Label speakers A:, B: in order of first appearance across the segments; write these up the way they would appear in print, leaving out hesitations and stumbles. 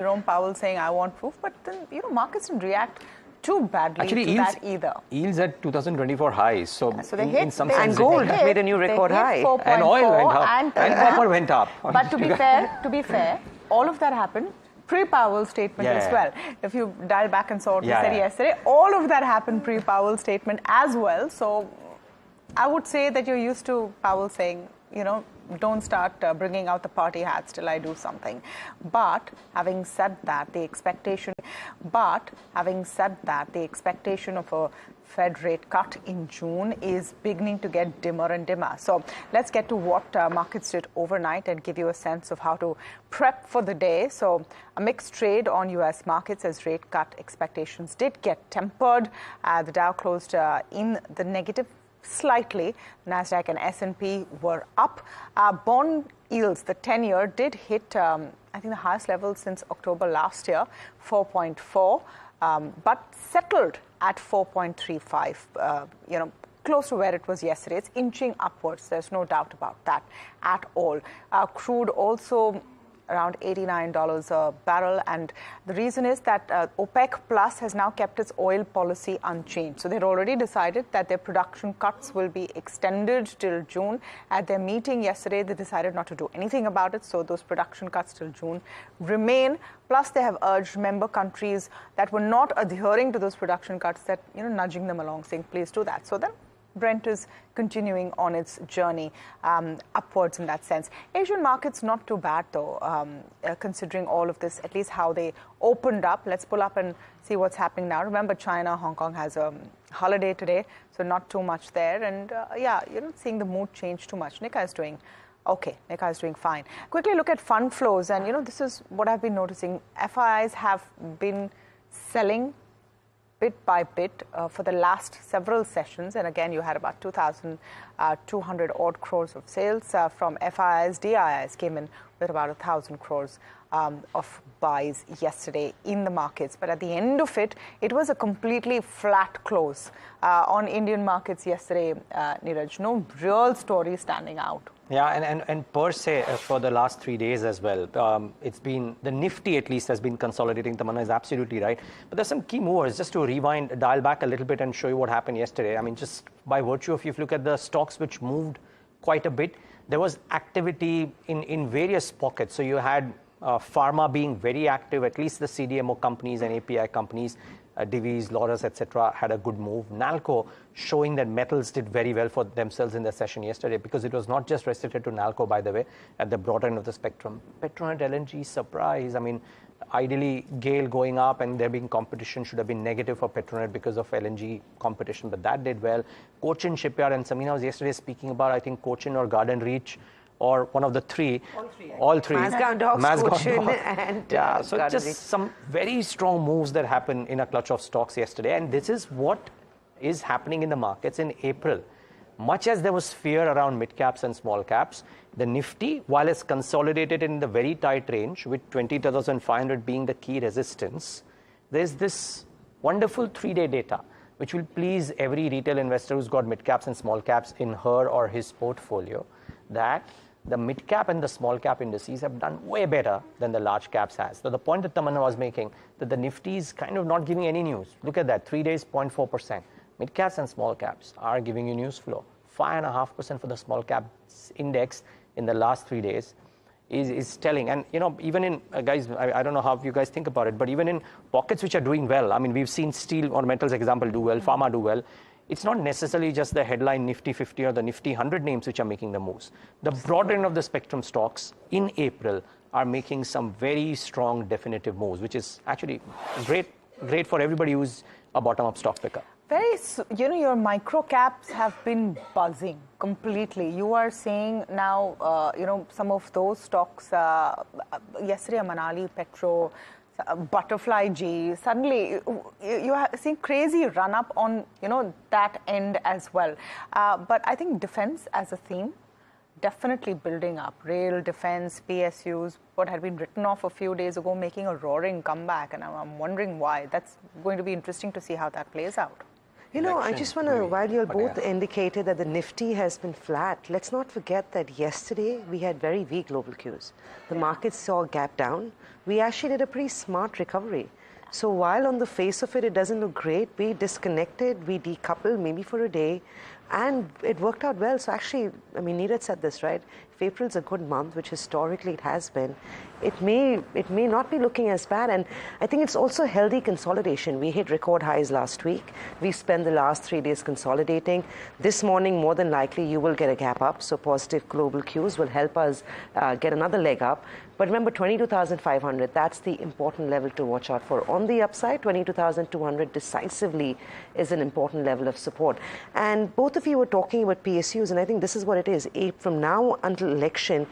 A: Jerome Powell saying, I want proof, but then, markets didn't react too badly to that either.
B: Yields at 2024 highs. So,
A: so they hit,
C: in some sense, gold made a new record high.
B: And oil went up. And copper went up.
A: But to be fair, all of that happened pre-Powell statement as well. If you dial back and saw what we said yesterday, all of that happened pre-Powell statement as well. So I would say that you're used to Powell saying, don't start bringing out the party hats till I do something. But having said that, the expectation of a Fed rate cut in June is beginning to get dimmer and dimmer. So let's get to what markets did overnight and give you a sense of how to prep for the day. So a mixed trade on U.S. markets as rate cut expectations did get tempered. The Dow closed in the negative slightly. Nasdaq and S&P were up. Bond yields, the 10-year, did hit, I think, the highest level since October last year, 4.4, but settled at 4.35, close to where it was yesterday. It's inching upwards. There's no doubt about that at all. Crude also around $89 a barrel, and the reason is that OPEC Plus has now kept its oil policy unchanged. So they'd already decided that their production cuts will be extended till June. At their meeting yesterday, they decided not to do anything about it, so those production cuts till June remain. Plus, they have urged member countries that were not adhering to those production cuts, that nudging them along, saying, please do that. So then Brent is continuing on its journey upwards in that sense. Asian markets not too bad though, considering all of this, at least how they opened up. Let's pull up and see what's happening now. Remember, China, Hong Kong has a holiday today, so not too much there. And you're not seeing the mood change too much. Nikkei is doing okay. Nikkei is doing fine. Quickly look at fund flows, and this is what I've been noticing. FIIs have been selling bit by bit for the last several sessions, and again you had about 2,200 odd crores of sales from FIIs. DIIs came in with about 1,000 crores of buys yesterday in the markets, but at the end of it, it was a completely flat close on Indian markets yesterday. Niraj, no real story standing out.
B: Yeah, and per se for the last 3 days as well, it's been, the Nifty at least has been consolidating. Tamanna is absolutely right. But there's some key movers. Just to rewind, dial back a little bit and show you what happened yesterday. I mean, just by virtue of, if you look at the stocks which moved quite a bit, there was activity in various pockets. So you had pharma being very active, at least the CDMO companies and API companies. Divi's, Laurus, etc. had a good move. Nalco showing that metals did very well for themselves in the session yesterday, because it was not just restricted to Nalco, by the way, at the broader end of the spectrum. Petronet, LNG, surprise. I mean, ideally, GAIL going up and there being competition should have been negative for Petronet because of LNG competition, but that did well. Cochin Shipyard, and Samina was yesterday speaking about, I think, Cochin or Garden Reach, or one of the three. All three.
C: Mazgaon Docks, Cochin, and
B: so just some very strong moves that happened in a clutch of stocks yesterday. And this is what is happening in the markets in April. Much as there was fear around mid caps and small caps, the Nifty, while it's consolidated in the very tight range, with 20,500 being the key resistance, there's this wonderful 3-day data which will please every retail investor who's got mid caps and small caps in her or his portfolio, that the mid cap and the small cap indices have done way better than the large caps has. So the point that Tamanna was making, that the Nifty is kind of not giving any news. Look at that, 3 days, 0.4%. Mid caps and small caps are giving you news flow. 5.5% for the small caps index in the last 3 days is telling. And even in guys, I don't know how you guys think about it, but even in pockets which are doing well, I mean, we've seen steel or metals example do well, pharma do well. It's not necessarily just the headline Nifty 50 or the Nifty 100 names which are making the moves. The broad end of the spectrum stocks in April are making some very strong definitive moves, which is actually great for everybody who's a bottom-up stock picker.
A: Your micro caps have been buzzing completely. You are saying now, some of those stocks, yesterday, Manali, Petro, Butterfly G, suddenly you are seeing crazy run up on that end as well. But I think defense as a theme definitely building up. Rail, defense, PSUs, what had been written off a few days ago, making a roaring comeback, and I'm wondering why. That's going to be interesting to see how that plays out.
C: You know, I just want to, while you're both indicated that the Nifty has been flat, let's not forget that yesterday we had very weak global cues. The market saw a gap down. We actually did a pretty smart recovery. So while on the face of it, it doesn't look great, we disconnected, we decoupled maybe for a day, and it worked out well. So actually, I mean, Niraj said this, right? If April's a good month, which historically it has been, it may not be looking as bad. And I think it's also healthy consolidation. We hit record highs last week. We spent the last 3 days consolidating. This morning, more than likely, you will get a gap up. So positive global cues will help us get another leg up. But remember, 22,500, that's the important level to watch out for. On the upside, 22,200 decisively is an important level of support. And both of you were talking about PSUs, and I think this is what it is. From now until election,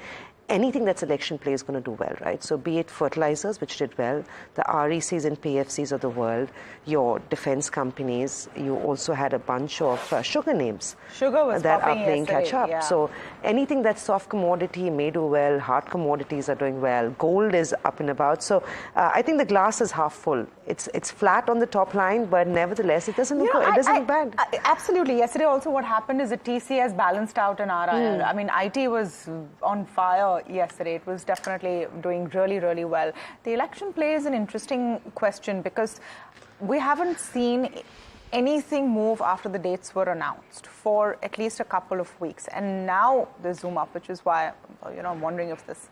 C: anything that's election play is going to do well, right? So be it fertilizers, which did well, the RECs and PFCs of the world, your defense companies, you also had a bunch of sugar names
A: sugar was
C: that are playing
A: yesterday.
C: catch up.
A: Yeah.
C: So anything that's soft commodity may do well, hard commodities are doing well, gold is up and about. So I think the glass is half full. It's flat on the top line, but nevertheless, it doesn't look good. It doesn't look bad.
A: Absolutely. Yesterday also what happened is the TC has balanced out in RIL. I mean, IT was on fire yesterday. It was definitely doing really, really well. The election play is an interesting question because we haven't seen anything move after the dates were announced for at least a couple of weeks. And now the zoom up, which is why, I'm wondering if there's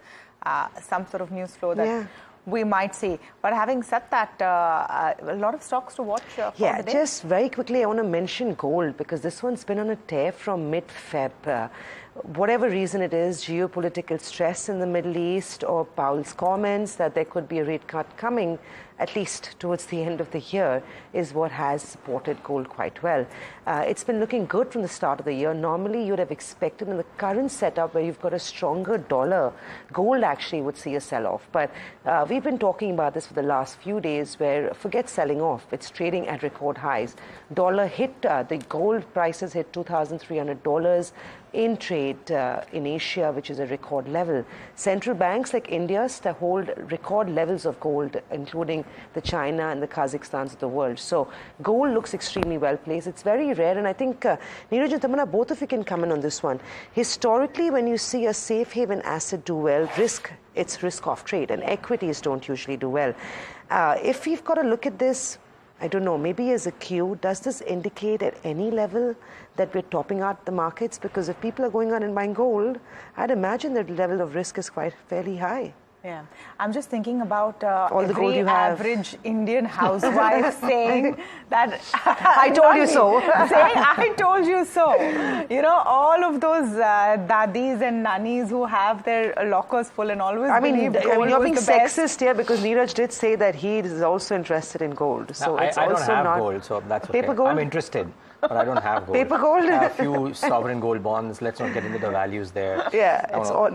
A: some sort of news flow that we might see. But having said that, a lot of stocks to watch for the day.
C: Just very quickly, I want to mention gold because this one's been on a tear from mid-Feb. Whatever reason it is, geopolitical stress in the Middle East or Powell's comments that there could be a rate cut coming, at least towards the end of the year, is what has supported gold quite well. It's been looking good from the start of the year. Normally, you'd have expected in the current setup where you've got a stronger dollar, gold actually would see a sell-off. But we've been talking about this for the last few days where, forget selling off, it's trading at record highs. Dollar hit, the gold prices hit $2,300 in trade in Asia, which is a record level. Central banks like India hold record levels of gold, including the China and the Kazakhstans of the world. So gold looks extremely well placed. It's very rare, and I think Niraj and Tamanna, both of you can come in on this one. Historically, when you see a safe haven asset do well, it's risk-off trade, and equities don't usually do well. If you've got to look at this, I don't know, maybe as a cue, does this indicate at any level that we're topping out the markets? Because if people are going out and buying gold, I'd imagine that the level of risk is quite fairly high.
A: Yeah, I'm just thinking about
C: every
A: average Indian housewife saying that
C: I told you so.
A: Saying I told you so. All of those dadis and nannies who have their lockers full and always believe gold
C: you're
A: was
C: being
A: the best.
C: sexist here because Niraj did say that he is also interested in gold. So it's
B: I don't
C: also
B: have
C: not
B: gold, so that's okay.
C: Paper gold?
B: I'm interested, but I don't have gold.
C: Paper gold?
B: A few sovereign gold bonds. Let's not get into the values there.
C: Yeah, it's all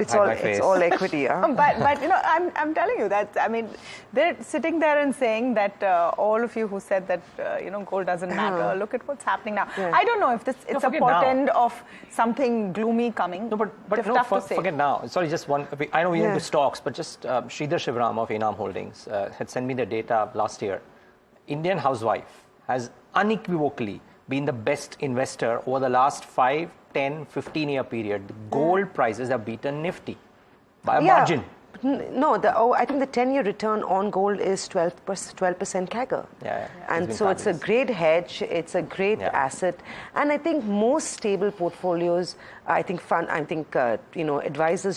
C: equity. Huh?
A: But I'm telling you that, I mean, they're sitting there and saying that all of you who said that gold doesn't matter, look at what's happening now. Yeah. I don't know if it's a portend of something gloomy coming.
B: No, but forget now. Sorry, just one. I know we're into stocks, but just Sridhar Shivram of Enam Holdings had sent me the data last year. Indian housewife has unequivocally been the best investor over the last 5, 10, 15-year period. The gold prices have beaten Nifty by a margin.
C: No, I think the 10-year return on gold is 12% CAGR.
A: Yeah.
C: And so it's a great hedge, it's a great asset. And I think most stable portfolios, advisors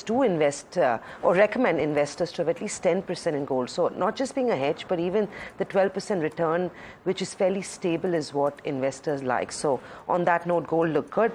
C: do invest or recommend investors to have at least 10% in gold. So not just being a hedge, but even the 12% return, which is fairly stable, is what investors like. So on that note, gold looked good.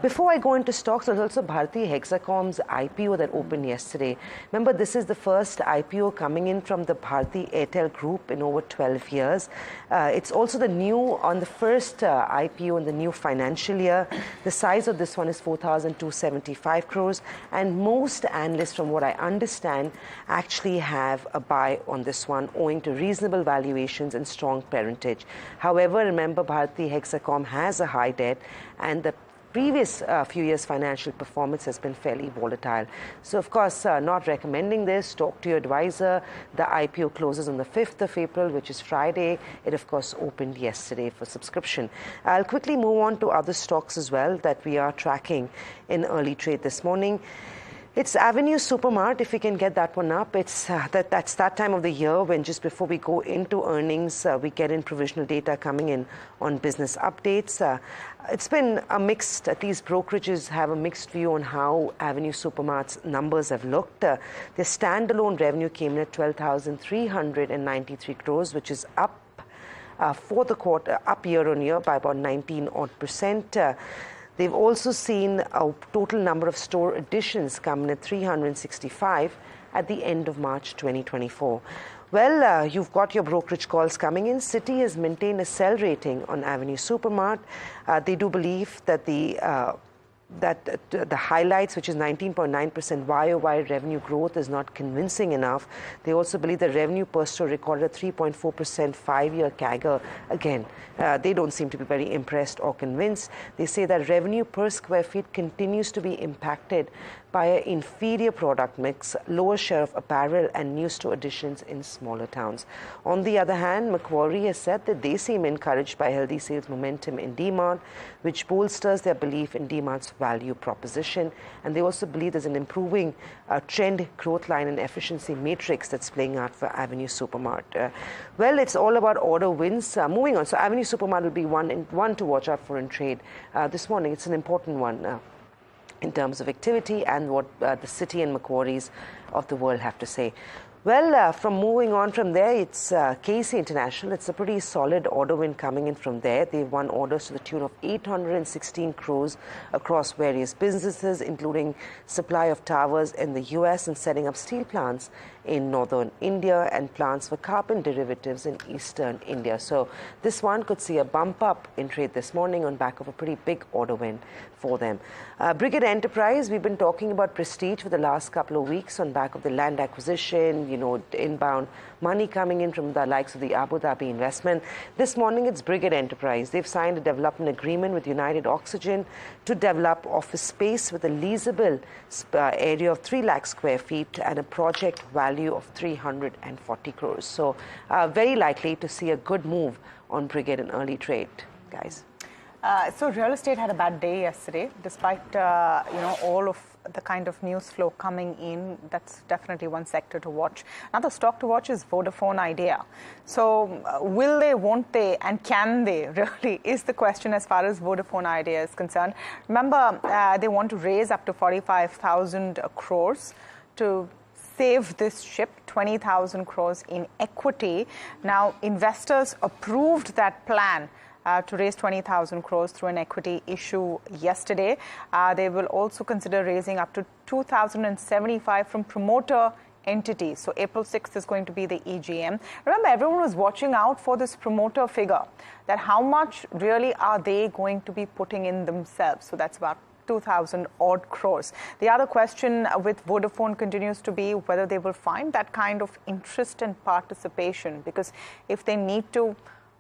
C: Before I go into stocks, there's also Bharti Hexacom's IPO that opened yesterday. Remember, this is the first IPO coming in from the Bharti Airtel group in over 12 years. It's also the first IPO in the new financial year. The size of this one is 4,275 crores. And most analysts, from what I understand, actually have a buy on this one, owing to reasonable valuations and strong parentage. However, remember, Bharti Hexacom has a high debt, and the previous few years' financial performance has been fairly volatile. So, of course, not recommending this. Talk to your advisor. The IPO closes on the 5th of April, which is Friday. It, of course, opened yesterday for subscription. I'll quickly move on to other stocks as well that we are tracking in early trade this morning. It's Avenue Supermart, if we can get that one up. It's that's that time of the year when just before we go into earnings, we get in provisional data coming in on business updates. It's been a mixed, at least brokerages have a mixed view on how Avenue Supermart's numbers have looked. Their standalone revenue came in at 12,393 crores, which is up for the quarter, up year on year by about 19%. They've also seen a total number of store additions come in at 365 at the end of March 2024. Well, you've got your brokerage calls coming in. Citi has maintained a sell rating on Avenue Supermart. They do believe that the highlights, which is 19.9% YOY revenue growth, is not convincing enough. They also believe the revenue per store recorded a 3.4% 5-year CAGR. Again, they don't seem to be very impressed or convinced. They say that revenue per square feet continues to be impacted by an inferior product mix, lower share of apparel and new store additions in smaller towns. On the other hand, Macquarie has said that they seem encouraged by healthy sales momentum in DMart, which bolsters their belief in DMart's value proposition. And they also believe there's an improving trend, growth line and efficiency matrix that's playing out for Avenue Supermart. Well, it's all about order wins. Moving on, so Avenue Supermart will be one to watch out for in trade. This morning, it's an important one. In terms of activity and what the Citi and Macquarie's of the world have to say. Well, from moving on from there, it's KC International. It's a pretty solid order win coming in from there. They've won orders to the tune of 816 crores across various businesses, including supply of towers in the US and setting up steel plants in northern India and plants for carbon derivatives in eastern India. So this one could see a bump up in trade this morning on back of a pretty big order win for them. Brigade Enterprise, we've been talking about Prestige for the last couple of weeks on back of the land acquisition, inbound money coming in from the likes of the Abu Dhabi investment. This morning, it's Brigade Enterprise. They've signed a development agreement with United Oxygen to develop office space with a leasable area of 3 lakh square feet and a project value of 340 crores. So very likely to see a good move on Brigade in early trade, guys.
A: So real estate had a bad day yesterday, despite all of the kind of news flow coming in. That's definitely one sector to watch. Another stock to watch is Vodafone Idea. So will they, won't they, and can they really is the question as far as Vodafone Idea is concerned. Remember, they want to raise up to 45,000 crores to save this ship, 20,000 crores in equity. Now, investors approved that plan to raise 20,000 crores through an equity issue yesterday. They will also consider raising up to 2,075 from promoter entities. So April 6th is going to be the EGM. Remember, everyone was watching out for this promoter figure, that how much really are they going to be putting in themselves. So that's about 2,000 odd crores. The other question with Vodafone continues to be whether they will find that kind of interest and participation, because if they need to,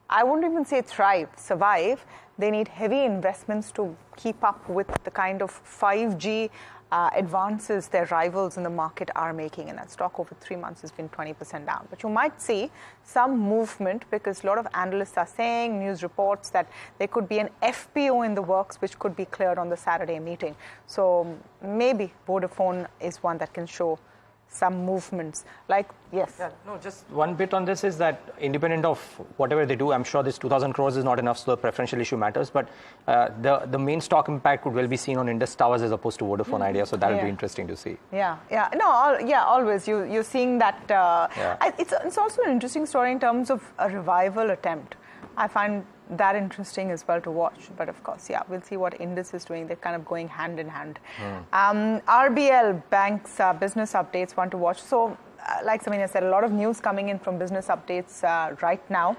A: I wouldn't even say thrive, survive, they need heavy investments to keep up with the kind of 5G advances their rivals in the market are making. And that stock over 3 months has been 20% down. But you might see some movement because a lot of analysts are saying, news reports, that there could be an FPO in the works which could be cleared on the Saturday meeting. So maybe Vodafone is one that can show some movements. Like, yes.
B: Yeah, no, just one bit on this is that independent of whatever they do, I'm sure this 2,000 crores is not enough, so the preferential issue matters. But the main stock impact could well be seen on Indus Towers as opposed to Vodafone Idea, so that will be interesting to see.
A: Always. You're seeing that. It's also an interesting story in terms of a revival attempt. I find that interesting as well to watch. But of course, we'll see what Indus is doing. They're kind of going hand in hand. RBL Bank's business updates, one to watch. So, like Samina said, a lot of news coming in from business updates right now.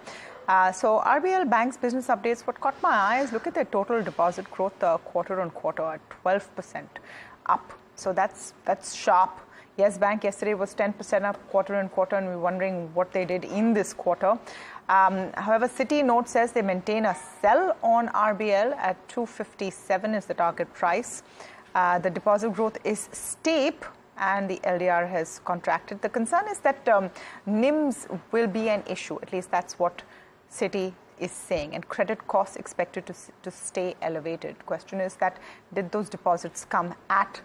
A: So RBL Bank's business updates, what caught my eye is look at their total deposit growth quarter on quarter at 12% up. So that's sharp. Yes Bank yesterday was 10% up quarter on quarter, and we're wondering what they did in this quarter. However, Citi note says they maintain a sell on RBL at 257 is the target price. The deposit growth is steep and the LDR has contracted. The concern is that NIMs will be an issue. At least that's what Citi is saying, and credit costs expected to stay elevated. Question is that did those deposits come at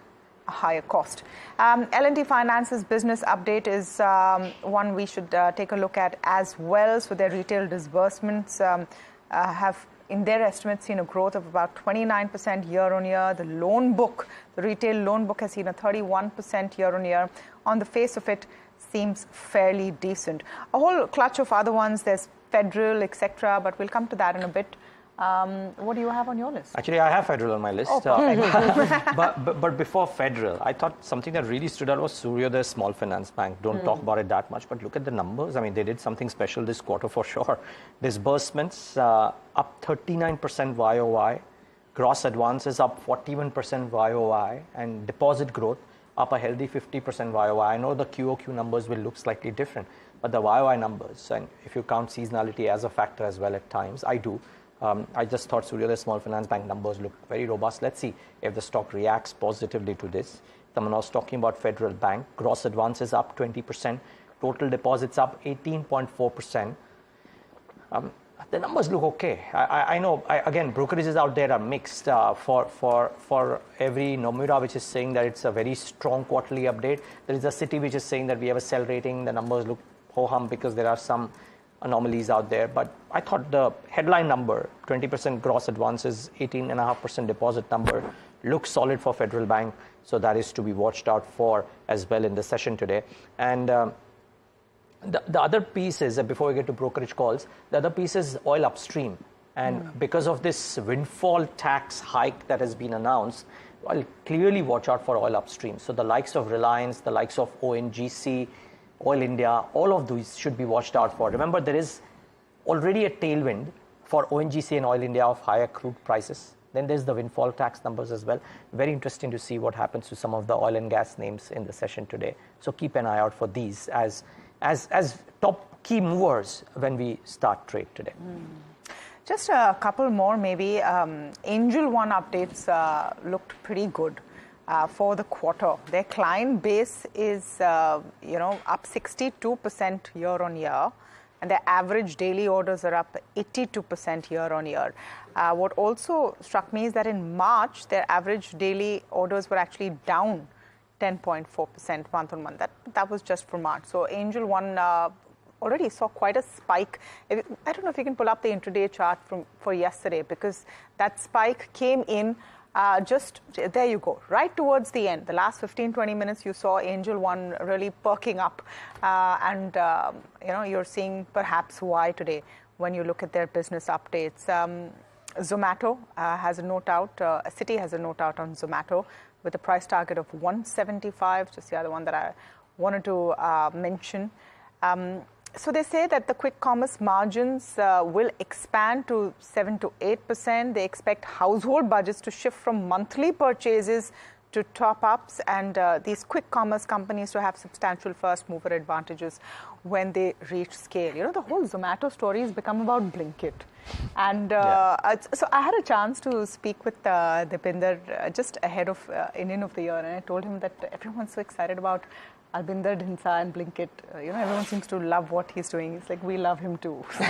A: a higher cost? L&T Finance's business update is one we should take a look at as well. So their retail disbursements have, in their estimates, seen a growth of about 29% year on year. The loan book, the retail loan book, has seen a 31% year on year. On the face of it, seems fairly decent. A whole clutch of other ones. There's Federal, etc., but we'll come to that in a bit. What do you have on your list?
B: Actually, I have Federal on my list.
A: Oh,
B: but before Federal, I thought something that really stood out was Suryodaya Small Finance Bank. Don't talk about it that much, but look at the numbers. I mean, they did something special this quarter for sure. Disbursements up 39% YOY. Gross advances up 41% YOY. And deposit growth up a healthy 50% YOY. I know the QOQ numbers will look slightly different, but the YOY numbers, and if you count seasonality as a factor as well at times, I do. I just thought Suryodaya Small Finance Bank numbers look very robust. Let's see if the stock reacts positively to this. Tamanna was talking about Federal Bank. Gross advances up 20%. Total deposits up 18.4%. The numbers look okay. I know, again, brokerages out there are mixed. For every Nomura which is saying that it's a very strong quarterly update, there is a Citi which is saying that we have a sell rating. The numbers look ho-hum because there are some anomalies out there. But I thought the headline number, 20% gross advances, 18.5% deposit number, looks solid for Federal Bank. So that is to be watched out for as well in the session today. And the other piece is, before we get to brokerage calls, the other piece is oil upstream. And because of this windfall tax hike that has been announced, I'll clearly watch out for oil upstream. So the likes of Reliance, the likes of ONGC, Oil India, all of these should be watched out for. Remember, there is already a tailwind for ONGC and Oil India of higher crude prices. Then there's the windfall tax numbers as well. Very interesting to see what happens to some of the oil and gas names in the session today. So keep an eye out for these as top key movers when we start trade today.
A: Just a couple more maybe. Angel One updates looked pretty good. For the quarter, their client base is, up 62% year on year, and their average daily orders are up 82% year on year. What also struck me is that in March, their average daily orders were actually down 10.4% month on month. That was just for March. So Angel One already saw quite a spike. I don't know if you can pull up the intraday chart for yesterday, because that spike came in. There you go, right towards the end. The last 15-20 minutes, you saw Angel One really perking up. You're seeing perhaps why today when you look at their business updates. Zomato has a note out. Citi has a note out on Zomato with a price target of 175, just the other one that I wanted to mention. So they say that the quick commerce margins will expand to 7 to 8%. They expect household budgets to shift from monthly purchases to top-ups, and these quick commerce companies to have substantial first-mover advantages when they reach scale. The whole Zomato story has become about Blinkit. And so I had a chance to speak with Dipinder just ahead of Indian of the Year, and I told him that everyone's so excited about Albinder Dhinsa and Blinkit. Everyone seems to love what he's doing. It's like, we love him too. So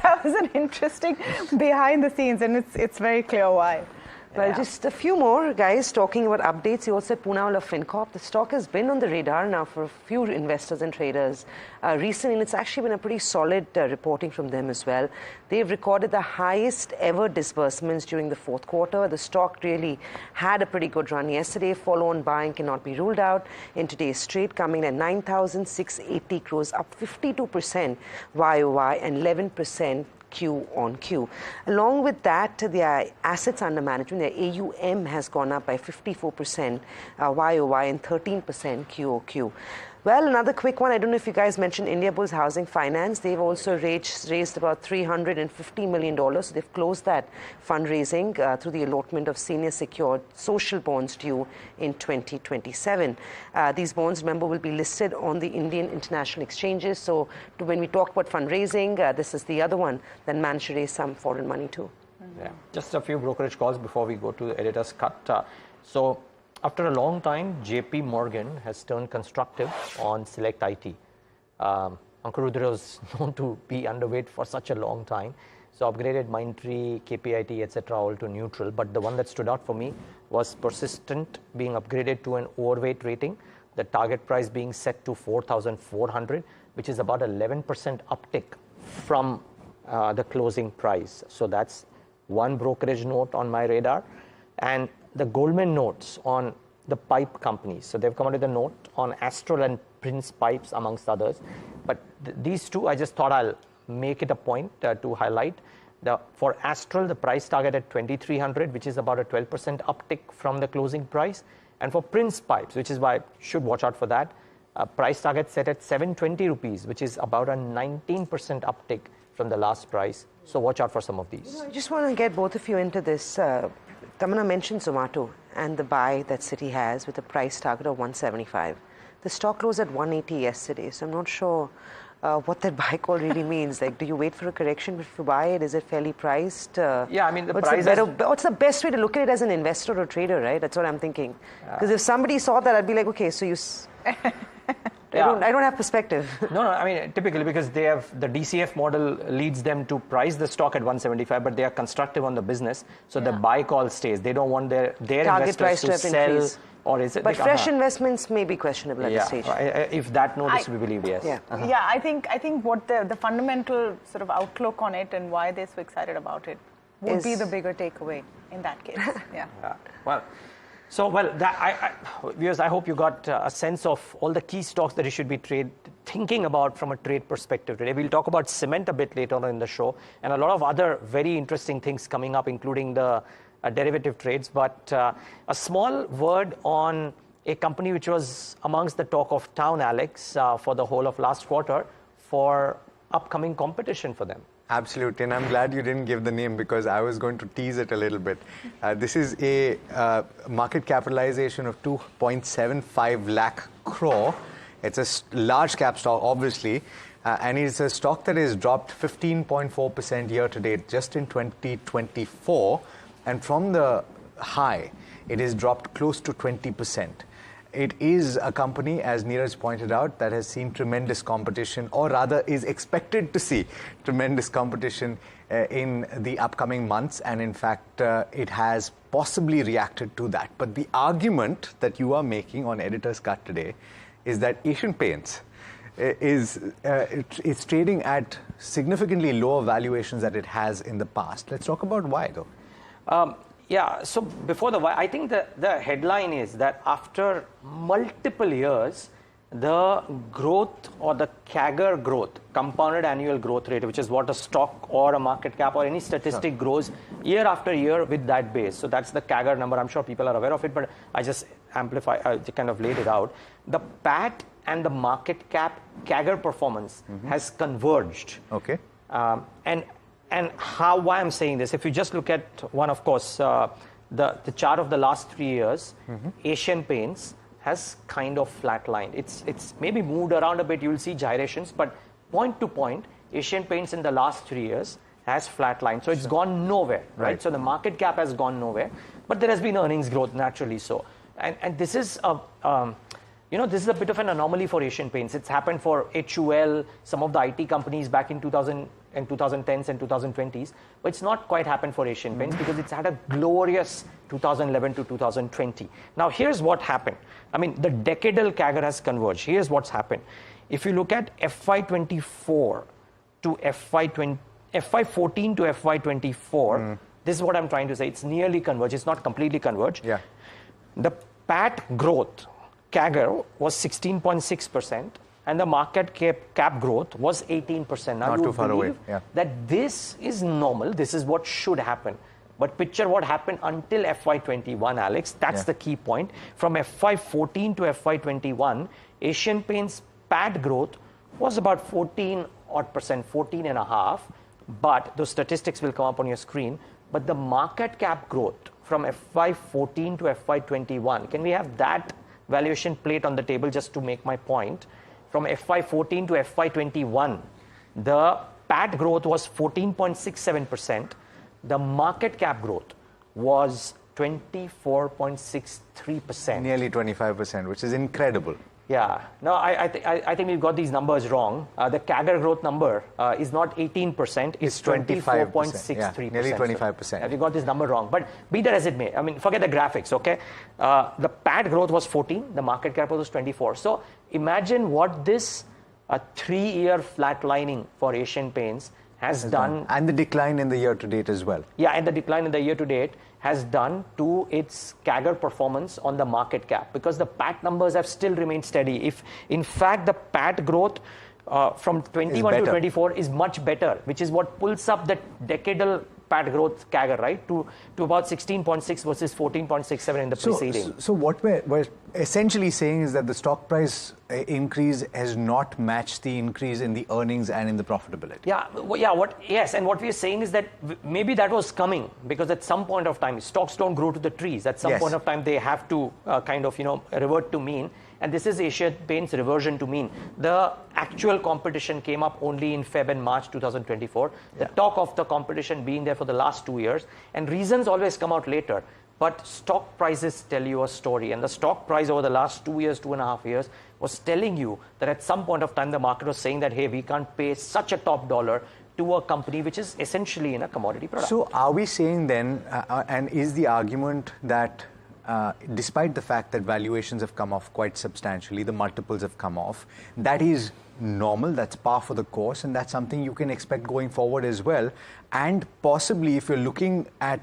A: that was an interesting behind the scenes, and it's very clear why.
C: Well, just a few more guys talking about updates. You also said Poonawalla FinCorp. The stock has been on the radar now for a few investors and traders recently, and it's actually been a pretty solid reporting from them as well. They've recorded the highest ever disbursements during the fourth quarter. The stock really had a pretty good run yesterday. Follow-on buying cannot be ruled out in today's trade, coming at 9,680 crores, up 52% YOY and 11% Q on Q. Along with that, their assets under management, their AUM has gone up by 54% YOY and 13% QOQ. Well, another quick one. I don't know if you guys mentioned Indiabulls Housing Finance. They've also raised about $350 million. So they've closed that fundraising through the allotment of senior secured social bonds due in 2027. These bonds, remember, will be listed on the Indian international exchanges. So when we talk about fundraising, this is the other one that managed to raise some foreign money too.
B: Yeah. Just a few brokerage calls before we go to the editor's cut. So after a long time, JP Morgan has turned constructive on Select IT. Ankur Rudra was known to be underweight for such a long time. So upgraded Mindtree, KPIT, etc. all to neutral. But the one that stood out for me was Persistent being upgraded to an overweight rating. The target price being set to 4,400, which is about 11% uptick from the closing price. So that's one brokerage note on my radar. And the Goldman notes on the pipe companies. So they've come out with a note on Astral and Prince Pipes, amongst others. But these two, I just thought I'll make it a point to highlight. For Astral, the price target at 2,300, which is about a 12% uptick from the closing price. And for Prince Pipes, which is why I should watch out for that, price target set at 720 rupees, which is about a 19% uptick from the last price. So watch out for some of these.
C: I just want to get both of you into this. Tamanna mentioned Zomato and the buy that Citi has with a price target of 175. The stock closed at 180 yesterday, so I'm not sure what that buy call really means. Like, do you wait for a correction before you buy it? Is it fairly priced?
B: Yeah, I mean,
C: what's the best way to look at it as an investor or trader, right? That's what I'm thinking. Because if somebody saw that, I'd be like, okay, so you... I don't have perspective.
B: No, I mean, typically because they have the DCF model leads them to price the stock at 175, but they are constructive on the business. So the buy call stays. They don't want their
C: target
B: investors to sell.
C: Increase.
B: Or is it?
C: But fresh investments may be questionable at this stage.
B: If that note is to be believed, yes.
A: Yeah, I think what the fundamental sort of outlook on it and why they're so excited about it would be the bigger takeaway in that case. Viewers, I hope you got a sense of all the key stocks that you should be thinking about from a trade perspective today. We'll talk about cement a bit later on in the show and a lot of other very interesting things coming up, including the derivative trades. But a small word on a company which was amongst the talk of town, Alex, for the whole of last quarter for upcoming competition for them.
D: Absolutely, and I'm glad you didn't give the name because I was going to tease it a little bit. This is a market capitalization of 2.75 lakh crore. It's a large cap stock, obviously, and it's a stock that has dropped 15.4% year to date just in 2024. And from the high, it has dropped close to 20%. It is a company, as Niraj pointed out, that has seen tremendous competition, or rather is expected to see tremendous competition in the upcoming months. And in fact, it has possibly reacted to that. But the argument that you are making on Editor's Cut today is that Asian Paints is trading at significantly lower valuations that it has in the past. Let's talk about why, though.
B: So before I think the headline is that after multiple years, the growth or the CAGR growth, compounded annual growth rate, which is what a stock or a market cap or any statistic grows year after year with that base. So that's the CAGR number. I'm sure people are aware of it, but I just kind of laid it out. The PAT and the market cap CAGR performance has converged.
D: Okay.
B: And why I'm saying this, if you just look at one, of course, the chart of the last 3 years, Asian Paints has kind of flatlined. It's maybe moved around a bit, you'll see gyrations, but point to point, Asian Paints in the last 3 years has flatlined. So it's gone nowhere, right? So the market cap has gone nowhere, but there has been earnings growth naturally so. And this is this is a bit of an anomaly for Asian Paints. It's happened for HUL, some of the IT companies back in 2010s and 2020s, but it's not quite happened for Asian Paints because it's had a glorious 2011 to 2020. Now, here's what happened. I mean, the decadal CAGR has converged. Here's what's happened. If you look at FY24 to FY14 to FY24, this is what I'm trying to say. It's nearly converged. It's not completely converged.
D: Yeah.
B: The PAT growth CAGR was 16.6%. And the market cap growth was 18%. Now,
D: not too far away.
B: That this is normal. This is what should happen. But picture what happened until FY21, Alex. That's the key point. From FY14 to FY21, Asian Paints PAT growth was about 14% odd, 14.5%, but those statistics will come up on your screen. But the market cap growth from FY14 to FY21, can we have that valuation plate on the table just to make my point? From FY14 to FY21, the PAT growth was 14.67%. The market cap growth was 24.63%.
D: Nearly 25%, which is incredible.
B: Yeah, no, I think we've got these numbers wrong. The CAGR growth number is not 18%, it's 24.63%.
D: Yeah, nearly 25%.
B: We got this number wrong. But be that as it may, I mean, forget the graphics, okay? The PAT growth was 14, the market cap was 24. So imagine what this 3-year flatlining for Asian Paints has done.
D: And the decline in the year to date as well.
B: Yeah, and the decline in the year to date has done to its CAGR performance on the market cap, because the PAT numbers have still remained steady. If, in fact, the PAT growth from 21 to 24 is much better, which is what pulls up the decadal PAT growth CAGR, right, to about 16.6 versus 14.67 in the preceding.
D: So what we're essentially saying is that the stock price increase has not matched the increase in the earnings and in the profitability.
B: Yeah, yes, and what we're saying is that maybe that was coming, because at some point of time, stocks don't grow to the trees. At some point of time, they have to kind of, revert to mean. And this is Asian Paints' reversion to mean. The actual competition came up only in Feb and March 2024. The talk of the competition being there for the last 2 years. And reasons always come out later. But stock prices tell you a story. And the stock price over the last 2 years, 2.5 years, was telling you that at some point of time, the market was saying that, hey, we can't pay such a top dollar to a company which is essentially in a commodity product.
D: So are we saying then, and is the argument that despite the fact that valuations have come off quite substantially, the multiples have come off, that is normal, that's par for the course, and that's something you can expect going forward as well? And possibly, if you're looking at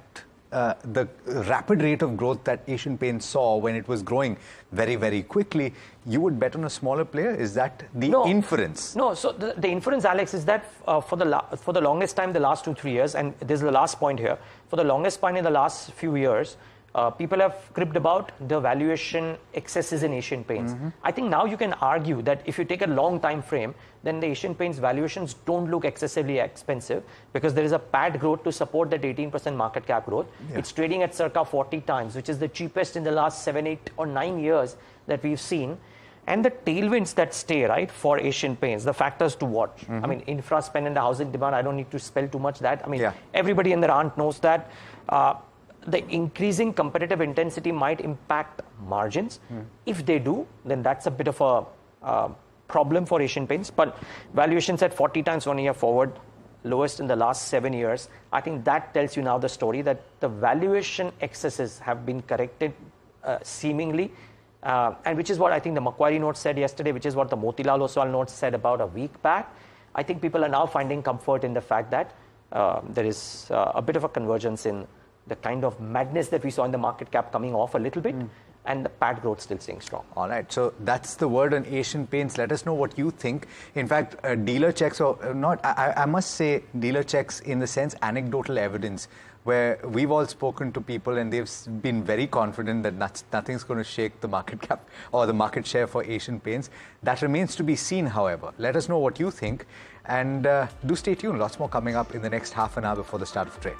D: the rapid rate of growth that Asian Paints saw when it was growing very, very quickly, you would bet on a smaller player? Is that the inference?
B: No, so the inference, Alex, is that for the longest time, the last 2-3 years, and this is the last point here, for the longest point in the last few years, people have cribbed about the valuation excesses in Asian Paints. I think now you can argue that if you take a long time frame, then the Asian Paints valuations don't look excessively expensive, because there is a PAT growth to support that 18% market cap growth. It's trading at circa 40 times, which is the cheapest in the last 7, 8 or 9 years that we've seen. And the tailwinds that stay, right, for Asian Paints, the factors to watch. I mean, infra spend and the housing demand, I don't need to spell too much that. I mean, everybody and their aunt knows that. The increasing competitive intensity might impact margins. If they do, then that's a bit of a problem for Asian Paints. But valuations at 40 times 1 year forward, lowest in the last 7 years. I think that tells you now the story that the valuation excesses have been corrected seemingly. And which is what I think the Macquarie note said yesterday, which is what the Motilal Oswal note said about a week back. I think people are now finding comfort in the fact that there is a bit of a convergence in the kind of madness that we saw in the market cap coming off a little bit, and the PAT growth still staying strong.
D: All right, so that's the word on Asian Paints. Let us know what you think. In fact, dealer checks, or not, I must say dealer checks in the sense anecdotal evidence, where we've all spoken to people and they've been very confident that nothing's going to shake the market cap or the market share for Asian Paints. That remains to be seen, however. Let us know what you think, and do stay tuned. Lots more coming up in the next half an hour before the start of trade.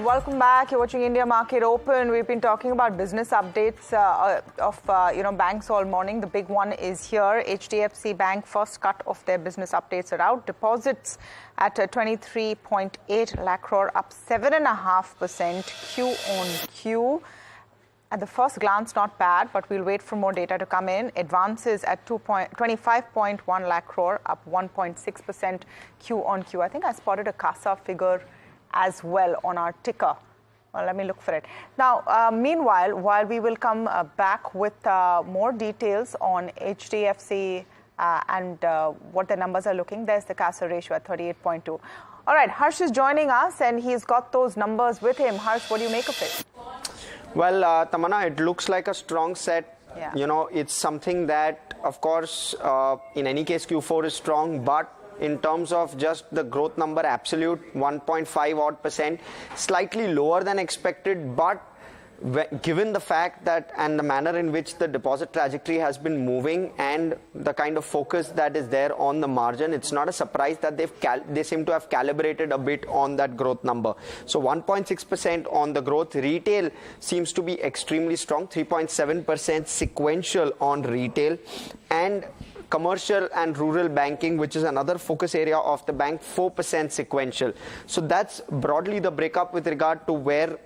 A: Welcome back. You're watching India Market Open. We've been talking about business updates of banks all morning. The big one is here. HDFC Bank first cut of their business updates are out. Deposits at 23.8 lakh crore, up 7.5% Q on Q. At the first glance, not bad, but we'll wait for more data to come in. Advances at 25.1 lakh crore, up 1.6% Q on Q. I think I spotted a CASA figure as well on our ticker. Well, let me look for it. Now, meanwhile, while we will come back with more details on HDFC and what the numbers are looking, there's the CASA ratio at 38.2. All right, Harsh is joining us and he's got those numbers with him. Harsh, what do you make of it?
E: Well, Tamanna, it looks like a strong set.
A: Yeah.
E: You know, it's something that, of course, in any case, Q4 is strong, but in terms of just the growth number, absolute 1.5 odd %, slightly lower than expected, but given the fact that and the manner in which the deposit trajectory has been moving and the kind of focus that is there on the margin, it's not a surprise that they seem to have calibrated a bit on that growth number. So 1.6% on the growth. Retail seems to be extremely strong, 3.7% sequential on retail, and commercial and rural banking, which is another focus area of the bank, 4% sequential. So that's broadly the breakup with regard to where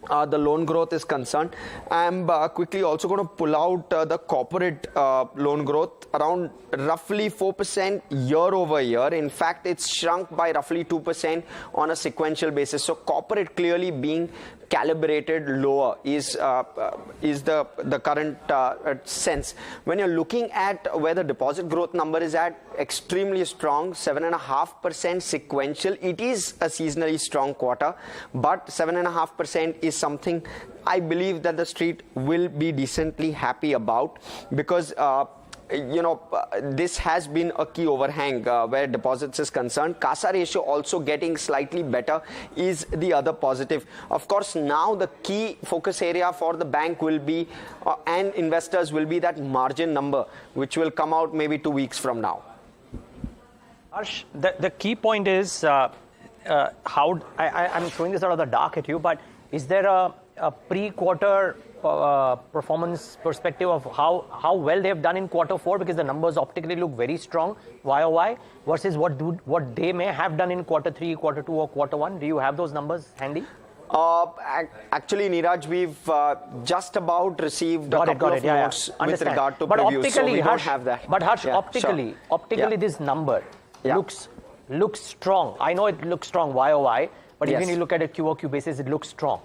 E: the loan growth is concerned. I'm quickly also going to pull out the corporate loan growth, around roughly 4% year over year. In fact, it's shrunk by roughly 2% on a sequential basis. So corporate clearly being calibrated lower is the current sense. When you're looking at where the deposit growth number is at, extremely strong, 7.5% sequential. It is a seasonally strong quarter, but 7.5% is something I believe that the street will be decently happy about, because this has been a key overhang where deposits is concerned. CASA ratio also getting slightly better is the other positive. Of course, now the key focus area for the bank will be and investors will be that margin number, which will come out maybe 2 weeks from now.
B: Harsh, the key point is how I'm throwing this out of the dark at you, but is there a pre-quarter performance perspective of how well they have done in Q4, because the numbers optically look very strong YOY versus what they may have done in Q3, Q2 or Q1? Do you have those numbers handy?
E: Actually, Niraj, we've just about received a couple of notes with regard to previews, so we don't have that.
B: But Harsh, optically, this number looks strong. I know it looks strong YOY, but even you look at a QOQ basis, it looks strong.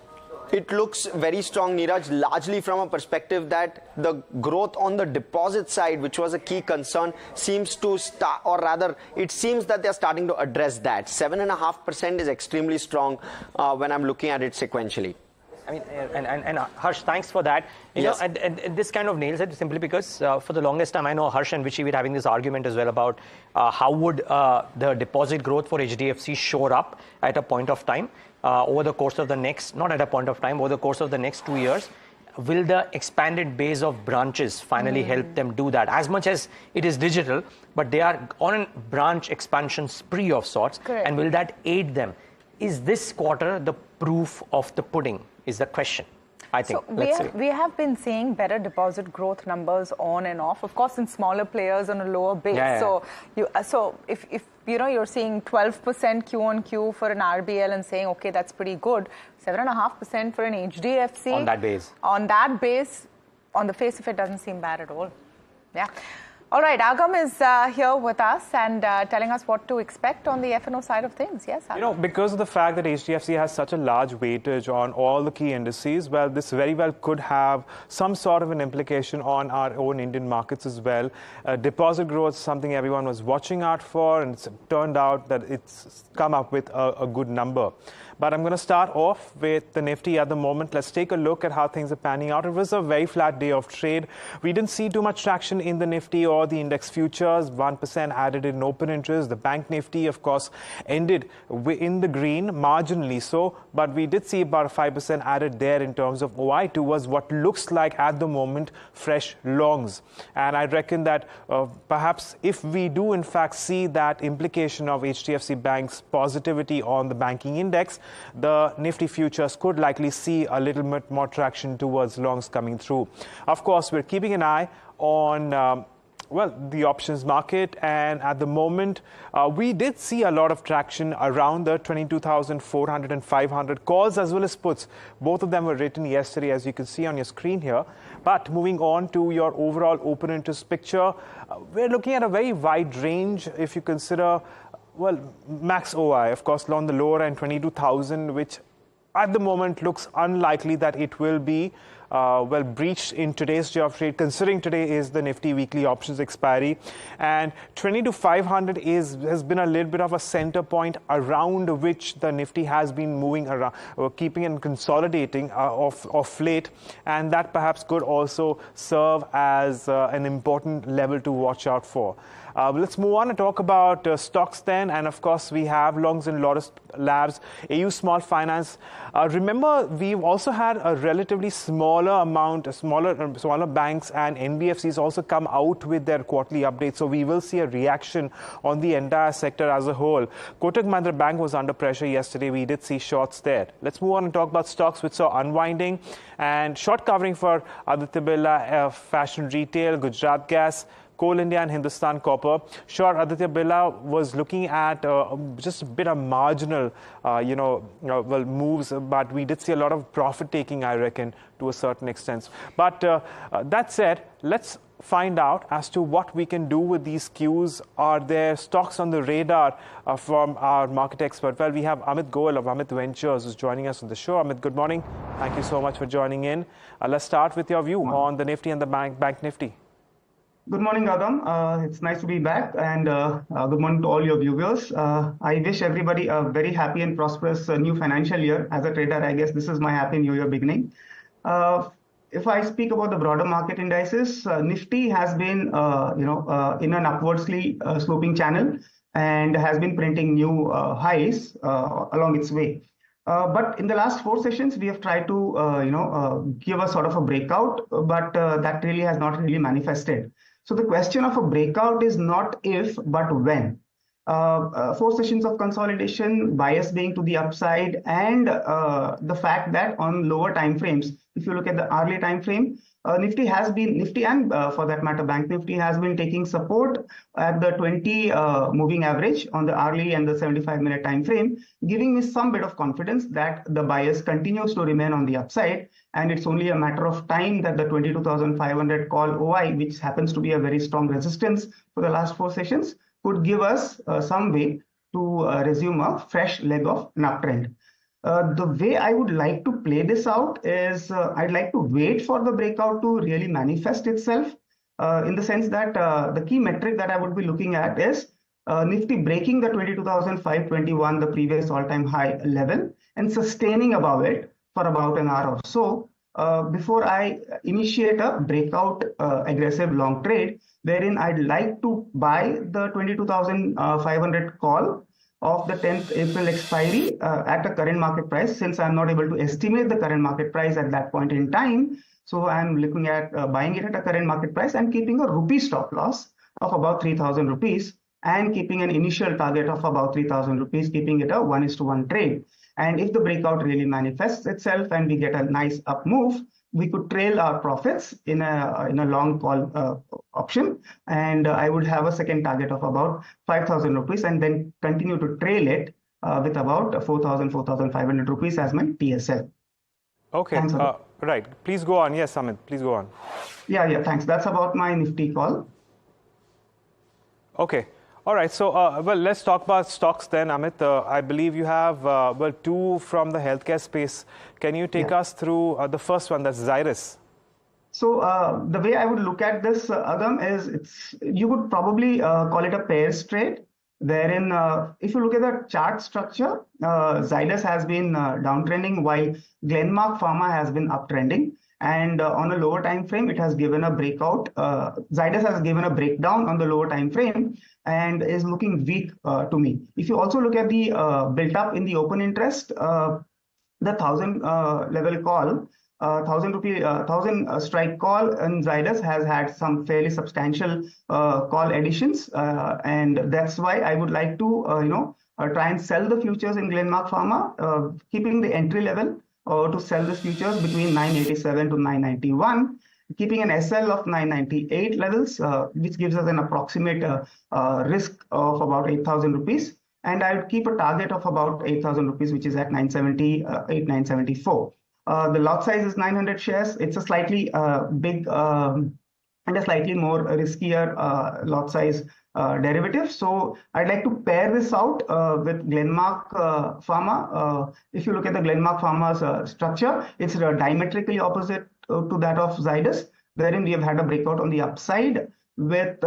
E: It looks very strong, Niraj, largely from a perspective that the growth on the deposit side, which was a key concern, seems to start, or rather, it seems that they're starting to address that. 7.5% is extremely strong when I'm looking at it sequentially.
B: I mean, and Harsh, thanks for that. You know, and this kind of nails it simply because for the longest time, I know Harsh and Vichy were having this argument as well about how would the deposit growth for HDFC shore up at a point of time over the course of the next, not at a point of time, over the course of the next 2 years. Will the expanded base of branches finally help them do that? As much as it is digital, but they are on a branch expansion spree of sorts.
A: Correct.
B: And will that aid them? Is this quarter the proof of the pudding, is the question, I think.
A: So we have been seeing better deposit growth numbers on and off, of course, in smaller players on a lower base. So if you're seeing 12% Q on Q for an RBL and saying, okay, that's pretty good, 7.5% for an HDFC.
B: On that base.
A: On that base, on the face of it, doesn't seem bad at all. Yeah. All right, Agam is here with us and telling us what to expect on the F&O side of things. Yes, Agam.
F: You know, because of the fact that HDFC has such a large weightage on all the key indices, well, this very well could have some sort of an implication on our own Indian markets as well. Deposit growth is something everyone was watching out for, and it's turned out that it's come up with a good number. But I'm going to start off with the Nifty at the moment. Let's take a look at how things are panning out. It was a very flat day of trade. We didn't see too much traction in the Nifty or for the index futures, 1% added in open interest. The bank Nifty, of course, ended in the green, marginally so, but we did see about a 5% added there in terms of OI towards what looks like at the moment fresh longs. And I reckon that perhaps if we do in fact see that implication of HDFC Bank's positivity on the banking index, the Nifty futures could likely see a little bit more traction towards longs coming through. Of course, we're keeping an eye on the options market, and at the moment we did see a lot of traction around the 22,400 and 500 calls as well as puts. Both of them were written yesterday, as you can see on your screen here. But moving on to your overall open interest picture, we're looking at a very wide range if you consider, max OI, of course, on the lower end, 22,000, which at the moment looks unlikely that it will be breached in today's job trade, considering today is the Nifty weekly options expiry. And 22,500 has been a little bit of a center point around which the Nifty has been moving around, keeping and consolidating of late, and that perhaps could also serve as an important level to watch out for. Let's move on and talk about stocks then. And of course, we have longs in Lotus Labs, AU Small Finance. Remember, we've also had a relatively smaller banks and NBFCs also come out with their quarterly updates. So we will see a reaction on the entire sector as a whole. Kotak Mahindra Bank was under pressure yesterday. We did see shorts there. Let's move on and talk about stocks which saw unwinding and short covering for Aditya Birla, Fashion Retail, Gujarat Gas, Coal India and Hindustan Copper. Sure, Aditya Birla was looking at just a bit of marginal, moves, but we did see a lot of profit taking, I reckon, to a certain extent. But that said, let's find out as to what we can do with these cues. Are there stocks on the radar from our market expert? Well, we have Amit Goel of Amit Ventures who's joining us on the show. Amit, good morning. Thank you so much for joining in. Let's start with your view on the Nifty and the Bank Nifty.
G: Good morning, Adam. It's nice to be back, and good morning to all your viewers. I wish everybody a very happy and prosperous new financial year. As a trader, I guess this is my happy new year beginning. If I speak about the broader market indices, Nifty has been, in an upwardsly sloping channel and has been printing new highs along its way. But in the last 4 sessions, we have tried to, give a sort of a breakout, but that really has not really manifested. So the question of a breakout is not if, but when. 4 sessions of consolidation, bias being to the upside, and the fact that on lower time frames, if you look at the hourly time frame, Nifty and for that matter, Bank Nifty has been taking support at the 20 moving average on the hourly and the 75-minute time frame, giving me some bit of confidence that the bias continues to remain on the upside. And it's only a matter of time that the 22,500 call OI, which happens to be a very strong resistance for the last 4 sessions, could give us some way to resume a fresh leg of an uptrend. The way I would like to play this out is I'd like to wait for the breakout to really manifest itself, in the sense that the key metric that I would be looking at is Nifty breaking the 22,521, the previous all-time high level, and sustaining above it for about an hour or so before I initiate a breakout aggressive long trade, wherein I'd like to buy the 22,500 call of the 10th April expiry at the current market price, since I'm not able to estimate the current market price at that point in time. So I'm looking at buying it at a current market price and keeping a rupee stop loss of about 3,000 rupees and keeping an initial target of about 3,000 rupees, keeping it a 1:1 trade. And if the breakout really manifests itself and we get a nice up move, we could trail our profits in a long call option, and I would have a second target of about 5,000 rupees and then continue to trail it with about 4,500 rupees as my TSL.
F: Okay,
G: Thanks,
F: right. Please go on. Yes, Amit, please go on.
G: Yeah, thanks. That's about my Nifty call.
F: Okay. All right, so let's talk about stocks then, Amit. I believe you have 2 from the healthcare space. Can you take us through the first one, that's Xyrus?
G: So the way I would look at this, Adam, is you would probably call it a pairs trade, wherein if you look at the chart structure, Xyrus has been downtrending while Glenmark Pharma has been uptrending. And on a lower time frame, it has given a breakout. Zydus has given a breakdown on the lower time frame and is looking weak to me. If you also look at the built up in the open interest, the 1000 level call, 1000 strike call in Zydus has had some fairly substantial call additions, and that's why I would like to try and sell the futures in Glenmark Pharma, keeping the entry level to sell the futures between 987 to 991, keeping an SL of 998 levels, which gives us an approximate risk of about 8,000 rupees. And I would keep a target of about 8,000 rupees, which is at 978, 974. The lot size is 900 shares. It's a slightly big and a slightly more riskier lot size derivative. So I'd like to pair this out with Glenmark Pharma. If you look at the Glenmark Pharma's structure, it's diametrically opposite to that of Zydus, wherein we have had a breakout on the upside with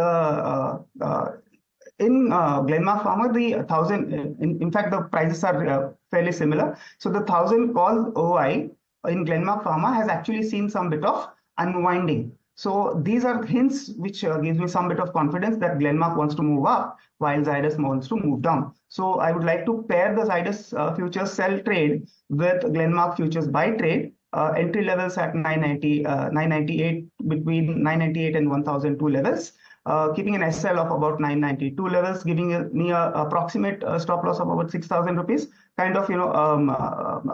G: in Glenmark Pharma, the 1000, in fact, the prices are fairly similar. So the 1000 call OI in Glenmark Pharma has actually seen some bit of unwinding. So these are hints which gives me some bit of confidence that Glenmark wants to move up while Zydus wants to move down. So I would like to pair the Zydus futures sell trade with Glenmark futures buy trade. Entry levels at 998 between 998 and 1002 levels. Keeping an SL of about 992 levels, giving me a approximate stop loss of about 6,000 rupees, kind of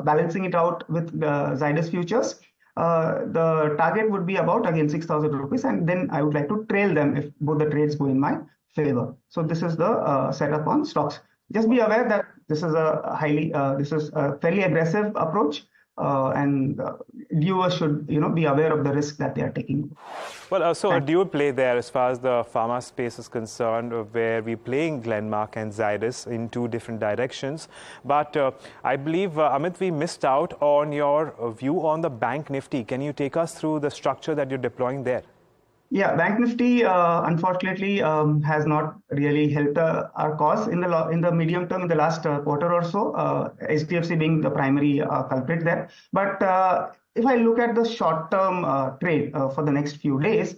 G: balancing it out with Zydus futures. The target would be about, again, 6,000 rupees, and then I would like to trail them if both the trades go in my favor. So this is the setup on stocks. Just be aware that this is a fairly aggressive approach. And viewers should, be aware of the risk that they are taking.
F: Well, so a dual play there as far as the pharma space is concerned, where we're playing Glenmark and Zydus in two different directions. But I believe, Amit, we missed out on your view on the Bank Nifty. Can you take us through the structure that you're deploying there?
G: Yeah, Bank Nifty unfortunately has not really helped our cause in the medium term in the last quarter or so. HDFC being the primary culprit there. But if I look at the short-term trade for the next few days,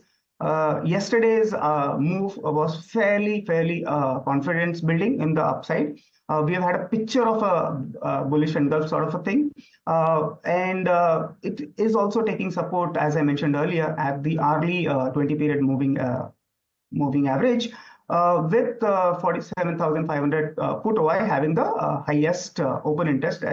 G: yesterday's move was fairly confidence building in the upside. We have had a picture of a bullish engulf sort of a thing. And it is also taking support, as I mentioned earlier, at the hourly 20-period moving average, with 47,500 put OI having the highest open interest,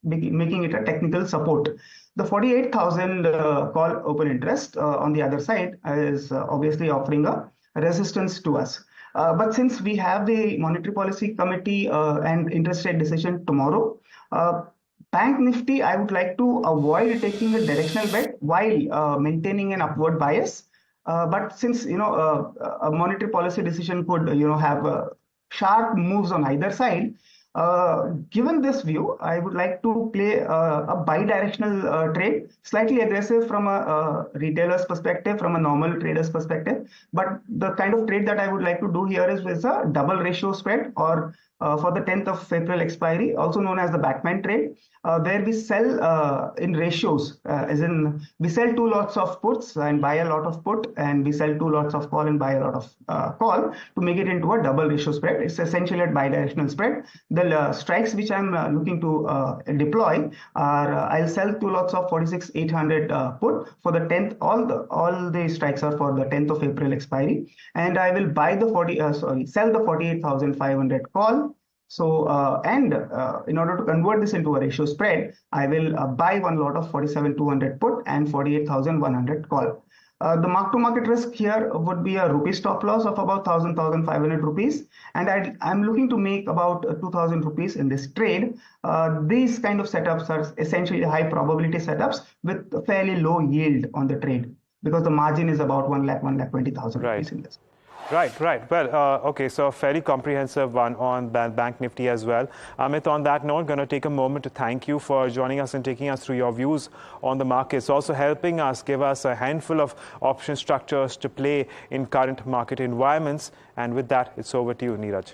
G: making it a technical support. The 48,000 call open interest on the other side is obviously offering a resistance to us. But since we have the Monetary Policy Committee and interest rate decision tomorrow, Bank Nifty, I would like to avoid taking a directional bet while maintaining an upward bias. But since a monetary policy decision could have sharp moves on either side, given this view, I would like to play a bi-directional trade, slightly aggressive from a retailer's perspective, from a normal trader's perspective. But the kind of trade that I would like to do here is with a double ratio spread, or for the 10th of April expiry, also known as the Batman trade, where we sell in ratios, as in we sell 2 lots of puts and buy a lot of put, and we sell 2 lots of call and buy a lot of call to make it into a double ratio spread. It's essentially a bi-directional spread. The strikes which I'm looking to deploy are I'll sell 2 lots of 46,800 put for the 10th. All the strikes are for the 10th of April expiry, and I will buy the sell the 48,500 call. So, in order to convert this into a ratio spread, I will buy 1 lot of 47,200 put and 48,100 call. The mark-to-market risk here would be a rupee stop loss of about 1,500 rupees, and I'm looking to make about 2,000 rupees in this trade. These kind of setups are essentially high probability setups with a fairly low yield on the trade, because the margin is about 1,20,000 rupees in this.
F: Right. Well, okay, so a fairly comprehensive one on Bank Nifty as well. Amit, on that note, going to take a moment to thank you for joining us and taking us through your views on the markets, also helping us give us a handful of option structures to play in current market environments. And with that, it's over to you, Niraj.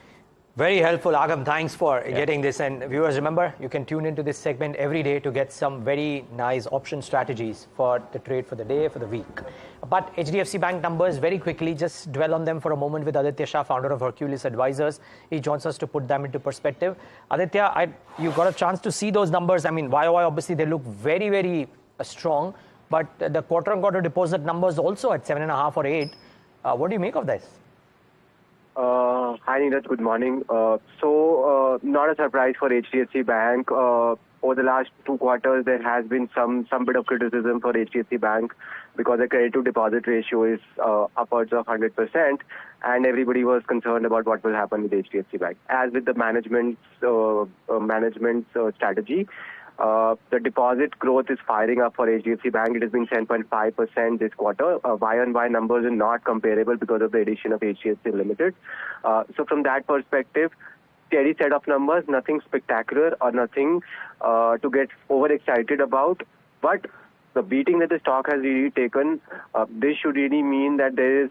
B: Very helpful, Agam. Thanks for getting this. And viewers, remember, you can tune into this segment every day to get some very nice option strategies for the trade for the day, for the week. But HDFC Bank numbers, very quickly, just dwell on them for a moment with Aditya Shah, founder of Hercules Advisors. He joins us to put them into perspective. Aditya, you got a chance to see those numbers. I mean, YOY, obviously, they look very, very strong. But the quarter-on-quarter deposit numbers also at 7.5 or 8. What do you make of this?
H: Hi Niraj, good morning. Not a surprise for HDFC Bank. Over the last 2 quarters, there has been some bit of criticism for HDFC Bank because the credit to deposit ratio is upwards of 100%, and everybody was concerned about what will happen with HDFC Bank. As with the management's strategy, the deposit growth is firing up for HDFC Bank. It has been 10.5% this quarter. Y-on-Y numbers are not comparable because of the addition of HDFC Limited. So from that perspective, steady set of numbers, nothing spectacular or nothing to get overexcited about. But the beating that the stock has really taken, this should really mean that there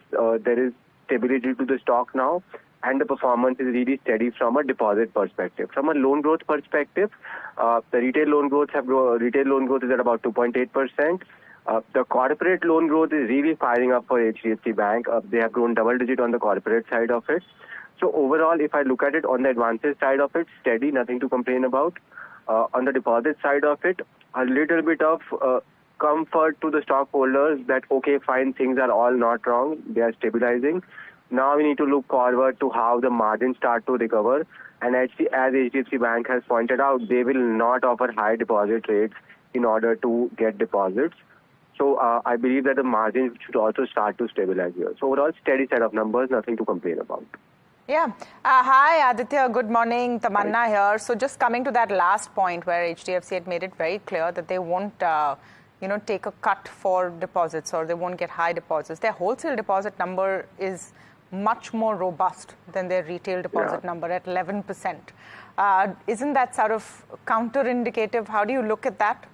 H: is stability to the stock now, and the performance is really steady from a deposit perspective. From a loan growth perspective, the retail loan growth is at about 2.8%. The corporate loan growth is really firing up for HDFC Bank. They have grown double digit on the corporate side of it. So overall, if I look at it on the advances side of it, steady, nothing to complain about. On the deposit side of it, a little bit of comfort to the stockholders that, okay, fine, things are all not wrong. They are stabilizing. Now we need to look forward to how the margins start to recover. And as HDFC Bank has pointed out, they will not offer high deposit rates in order to get deposits. So I believe that the margins should also start to stabilize here. So overall, steady set of numbers, nothing to complain about.
A: Yeah. Hi, Aditya. Good morning. Tamanna here. So just coming to that last point where HDFC had made it very clear that they won't take a cut for deposits, or they won't get high deposits. Their wholesale deposit number is much more robust than their retail deposit number at 11%. Isn't that sort of counter-indicative? How do you look at that?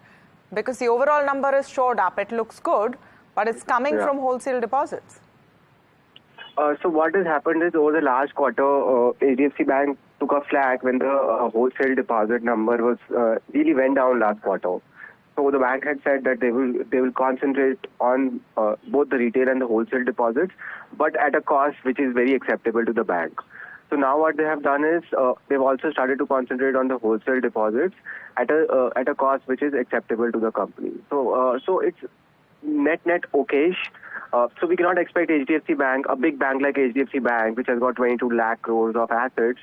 A: Because the overall number is shored up. It looks good, but it's coming from wholesale deposits.
H: So what has happened is over the last quarter, HDFC Bank took a flag when the wholesale deposit number was really went down last quarter. So the bank had said that they will concentrate on both the retail and the wholesale deposits, but at a cost which is very acceptable to the bank. So now what they have done is they've also started to concentrate on the wholesale deposits at a cost which is acceptable to the company. So it's net okayish. So we cannot expect HDFC Bank, a big bank like HDFC Bank, which has got 22 lakh crores of assets,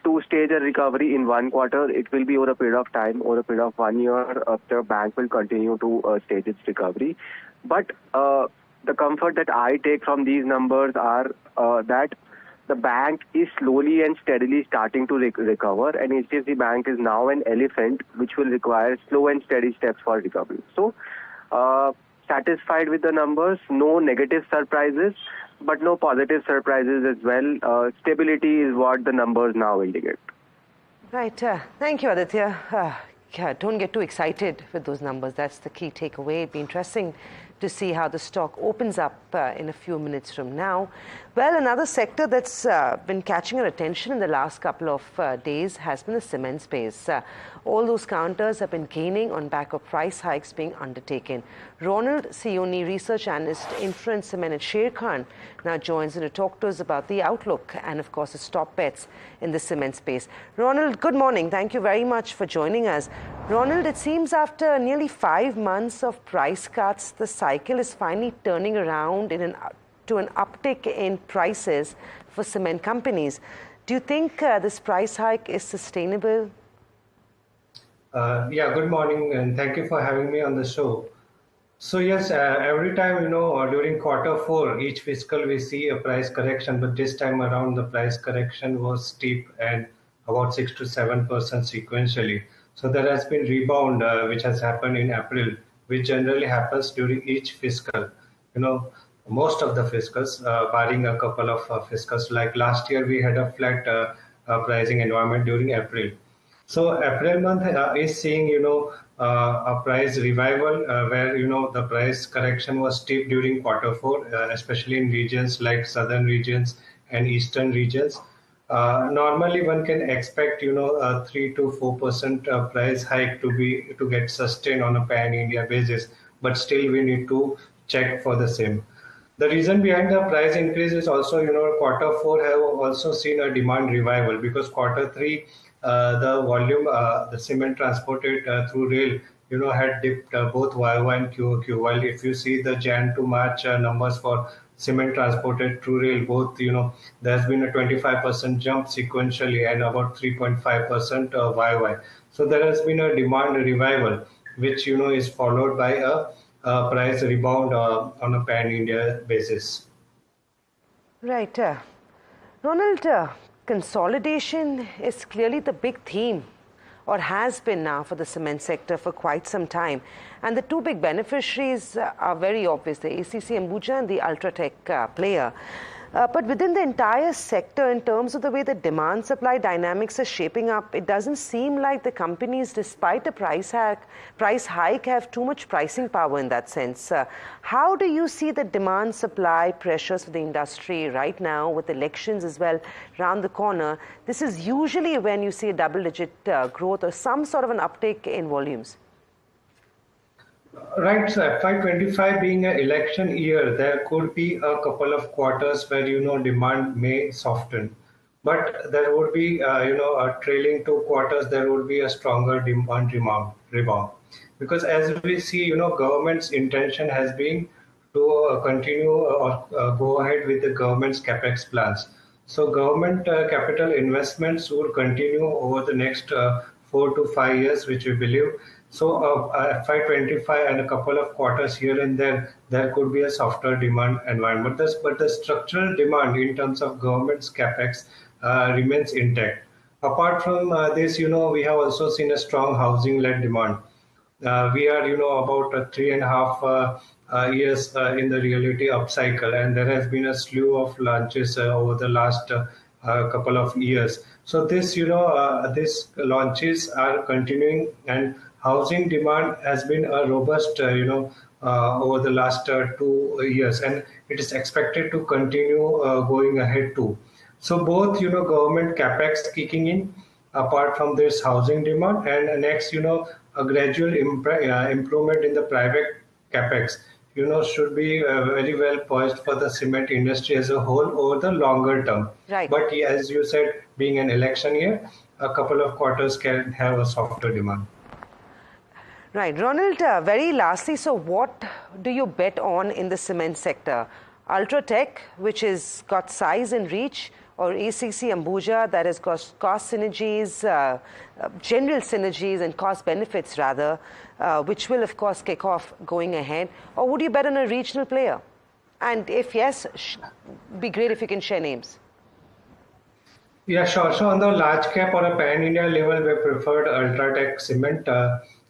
H: to stage a recovery in 1 quarter. It will be over a period of time, over a period of 1 year, the bank will continue to stage its recovery. But the comfort that I take from these numbers are that the bank is slowly and steadily starting to recover, and HDFC Bank is now an elephant which will require slow and steady steps for recovery. So satisfied with the numbers, no negative surprises, but no positive surprises as well. Stability is what the numbers now indicate.
C: Right. Thank you, Aditya. Don't get too excited with those numbers. That's the key takeaway. It'd be interesting to see how the stock opens up in a few minutes from now. Well, another sector that's been catching our attention in the last couple of days has been the cement space. All those counters have been gaining on back of price hikes being undertaken. Ronald Sioni, research analyst, Influence Cement at Sharekhan, now joins in to talk to us about the outlook and, of course, the stop bets in the cement space. Ronald, good morning. Thank you very much for joining us. Ronald, it seems after nearly 5 months of price cuts, the cycle is finally turning around to an uptick in prices for cement companies. Do you think this price hike is sustainable?
I: Good morning, and thank you for having me on the show. So yes, every time, during Q4, each fiscal, we see a price correction, but this time around the price correction was steep and about 6 to 7% sequentially. So there has been rebound, which has happened in April, which generally happens during each fiscal. Most of the fiscals, barring a couple of fiscals, like last year, we had a flat pricing environment during April. So April month is seeing, a price revival where, the price correction was steep during Q4, especially in regions like southern regions and eastern regions. Normally one can expect, a 3 to 4% price hike to get sustained on a pan-India basis, but still we need to check for the same. The reason behind the price increase is also, quarter four have also seen a demand revival, because quarter three, the volume, the cement transported through rail, had dipped both YOY and QOQ. While if you see the Jan to March numbers for cement transported through rail, both, there's been a 25% jump sequentially and about 3.5% YOY. So there has been a demand revival, which, is followed by a price rebound on a pan-India basis.
C: Right. Ronald, consolidation is clearly the big theme, or has been now, for the cement sector for quite some time. And the two big beneficiaries are very obvious, the ACC Ambuja and the Ultratech player. But within the entire sector, in terms of the way the demand-supply dynamics are shaping up, it doesn't seem like the companies, despite a price hike, have too much pricing power in that sense. How do you see the demand-supply pressures for the industry right now, with elections as well around the corner? This is usually when you see a double-digit growth or some sort of an uptick in volumes.
I: Right, so FY25 being an election year, there could be a couple of quarters where, demand may soften. But there would be, a trailing 2 quarters, there would be a stronger demand rebound. Because as we see, government's intention has been to continue or go ahead with the government's capex plans. So government capital investments will continue over the next 4 to 5 years, which we believe. So FY25 and a couple of quarters here and there could be a softer demand environment. But the structural demand in terms of government's capex remains intact. Apart from this, we have also seen a strong housing-led demand. We are, about 3.5 years in the realty upcycle, and there has been a slew of launches over the last couple of years. So this, these launches are continuing, and housing demand has been a robust, over the last 2 years, and it is expected to continue going ahead too. So both, government capex kicking in, apart from this housing demand, and next, a gradual improvement in the private capex, should be very well poised for the cement industry as a whole over the longer term.
C: Right.
I: But as you said, being an election year, a couple of quarters can have a softer demand.
C: Right. Ronald, very lastly, so what do you bet on in the cement sector? Ultratech, which has got size and reach, or ACC Ambuja, that has got cost synergies, general synergies and cost benefits rather, which will of course kick off going ahead? Or would you bet on a regional player? And if yes, be great if you can share names.
I: Yeah, sure. So on the large cap or a pan-India level, we preferred Ultratech Cement.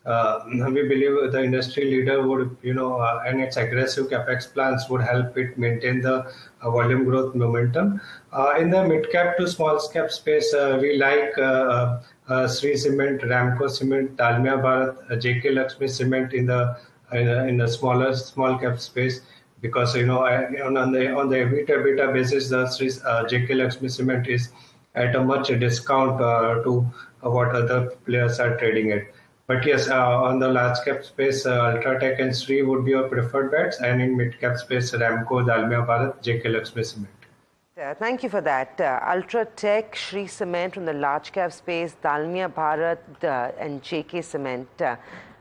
I: We believe the industry leader would, and its aggressive capex plans would help it maintain the volume growth momentum. In the mid-cap to small cap space, we like Sri Cement, Ramco Cement, Dalmia Bharat, JK Lakshmi Cement in the small cap space, because on the EBITDA basis, the JK Lakshmi Cement is at a much discount to what other players are trading at. But yes, on the large cap space, Ultratech and Sri would be our preferred bets, and in mid cap space, Ramco, Dalmia Bharat, JK Lakshmi Cement.
C: Thank you for that. Ultratech, Sri Cement from the large cap space, Dalmia Bharat and JK Cement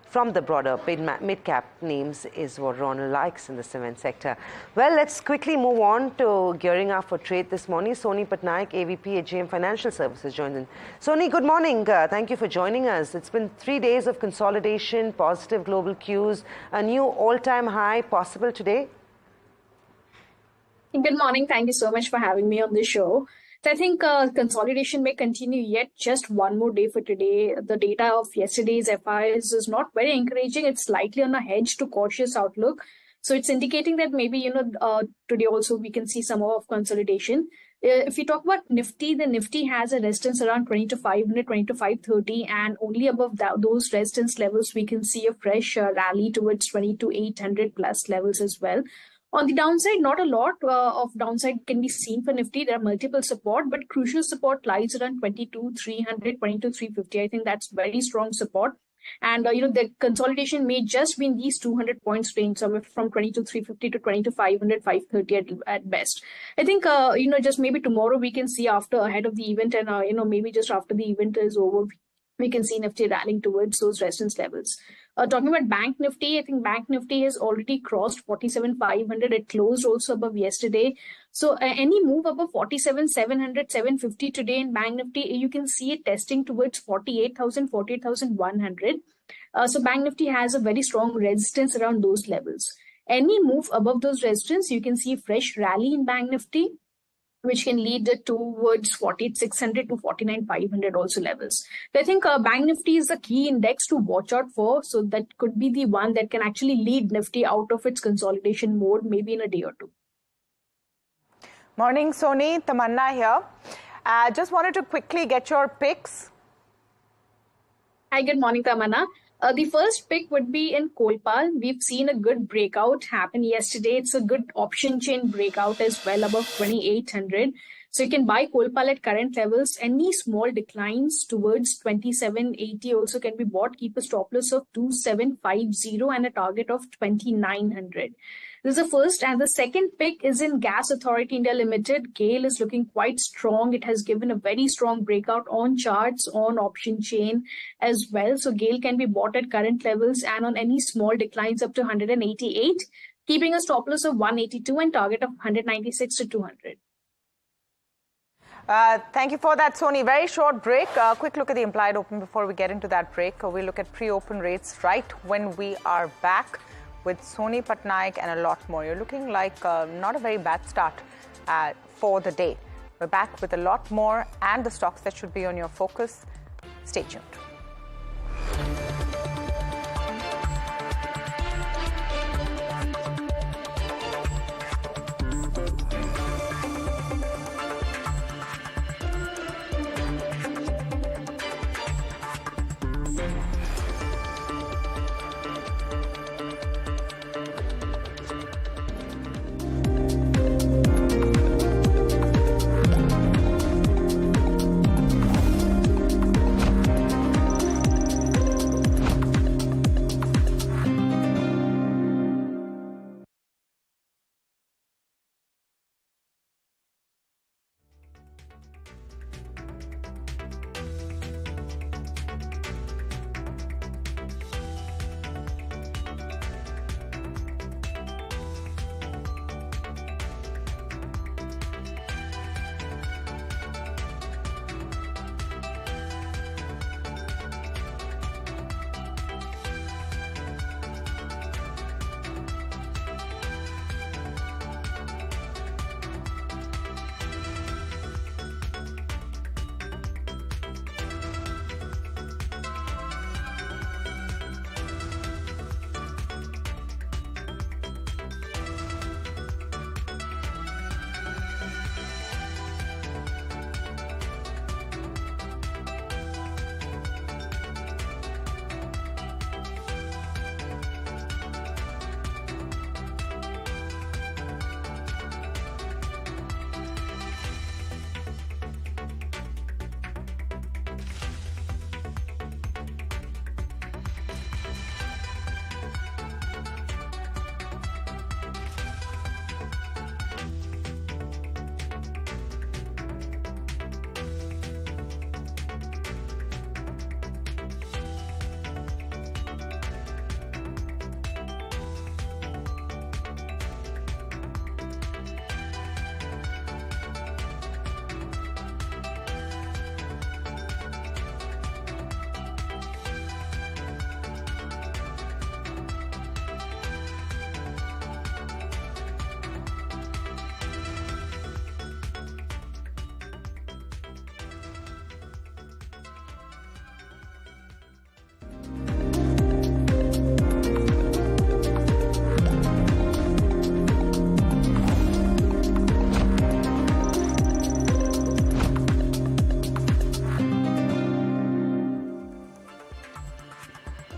C: from the broader mid-cap names is what Ronald likes in the cement sector. Well, let's quickly move on to gearing up for trade this morning. Soni Patnaik, AVP at JM Financial Services, joins in. Soni, good morning. Thank you for joining us. It's been 3 days of consolidation, positive global cues, a new all-time high possible today.
J: Good morning. Thank you so much for having me on the show. So I think consolidation may continue yet just one more day for today. The data of yesterday's FIs is not very encouraging. It's slightly on a hedge to cautious outlook. So it's indicating that maybe, today also we can see some more of consolidation. If you talk about Nifty, the Nifty has a resistance around 20 to 500, 20 to 530, and only above those resistance levels, we can see a fresh rally towards 20 to 800 plus levels as well. On the downside, not a lot of downside can be seen for Nifty. There are multiple support, but crucial support lies around 22,300, 22,350. I think that's very strong support. And, the consolidation may just be in these 200 points range, somewhere from 22,350 to 22,500, 530 at best. I think, just maybe tomorrow we can see ahead of the event and, maybe just after the event is over, we can see Nifty rallying towards those resistance levels. Talking about Bank Nifty, I think Bank Nifty has already crossed 47,500. It closed also above yesterday. So any move above 47,700, 750 today in Bank Nifty, you can see it testing towards 48,000, 48,100. So Bank Nifty has a very strong resistance around those levels. Any move above those resistance, you can see a fresh rally in Bank Nifty, which can lead towards 48,600 to 49,500 also levels. So I think Bank Nifty is the key index to watch out for. So that could be the one that can actually lead Nifty out of its consolidation mode, maybe in a day or two.
A: Morning, Soni. Tamanna here. Just wanted to quickly get your picks.
J: Hi, good morning, Tamanna. The first pick would be in Kolpal. We've seen a good breakout happen yesterday. It's a good option chain breakout as well, above 2,800. So you can buy Kolpal at current levels. Any small declines towards 2780 also can be bought. Keep a stop loss of 2750 and a target of 2900. This is the first. And the second pick is in Gas Authority India Limited. GAIL is looking quite strong. It has given a very strong breakout on charts, on option chain as well. So GAIL can be bought at current levels and on any small declines up to 188, keeping a stop loss of 182 and target of 196 to 200.
A: Thank you for that, Soni. Very short break. Quick look at the implied open before we get into that break. We'll look at pre-open rates right when we are back with Soni Patnaik and a lot more. You're looking like not a very bad start for the day. We're back with a lot more and the stocks that should be on your focus. Stay tuned.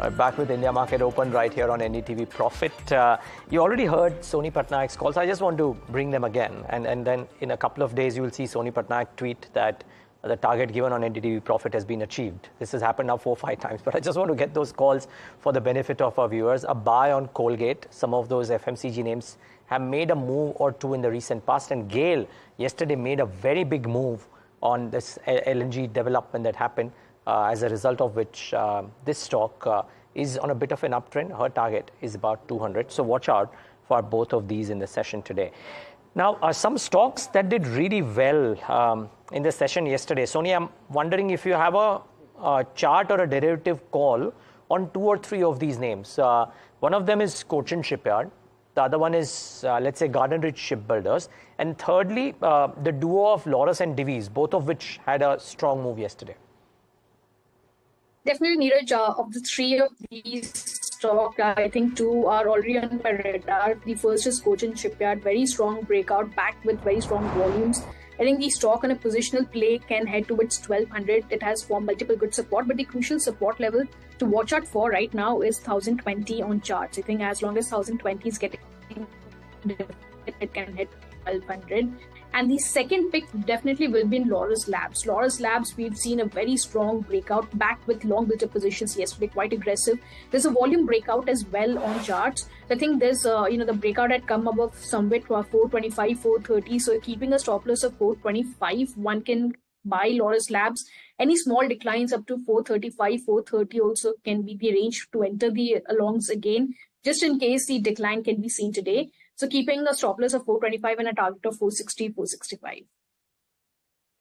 B: Back with India Market Open right here on NDTV Profit. You already heard Soni Patnaik's calls. I just want to bring them again. And then in a couple of days, you will see Soni Patnaik tweet that the target given on NDTV Profit has been achieved. This has happened now 4 or 5 times. But I just want to get those calls for the benefit of our viewers. A buy on Colgate. Some of those FMCG names have made a move or two in the recent past. And GAIL yesterday made a very big move on this LNG development that happened. As a result of which this stock is on a bit of an uptrend. Her target is about 200. So watch out for both of these in the session today. Now, some stocks that did really well in the session yesterday. Sonia, I'm wondering if you have a chart or a derivative call on 2 or 3 of these names. One of them is Cochin Shipyard. The other one is, let's say, Garden Ridge Shipbuilders. And thirdly, the duo of Laurus and Divi's, both of which had a strong move yesterday.
J: Definitely, Niraj, of the 3 of these stocks, I think 2 are already on my radar. The first is Cochin Shipyard, very strong breakout, backed with very strong volumes. I think the stock on a positional play can head towards 1200. It has formed multiple good support, but the crucial support level to watch out for right now is 1020 on charts. I think as long as 1020 is getting, it can hit 1200. And the second pick definitely will be in Laurus Labs. Laurus Labs, we've seen a very strong breakout, back with long built-up positions yesterday, quite aggressive. There's a volume breakout as well on charts. I think there's, the breakout had come above somewhere to 425, 430. So keeping a stop loss of 425, one can buy Laurus Labs. Any small declines up to 435, 430 also can be the range to enter the longs again, just in case the decline can be seen today. So keeping a stop loss of 425 and a target of 460, 465.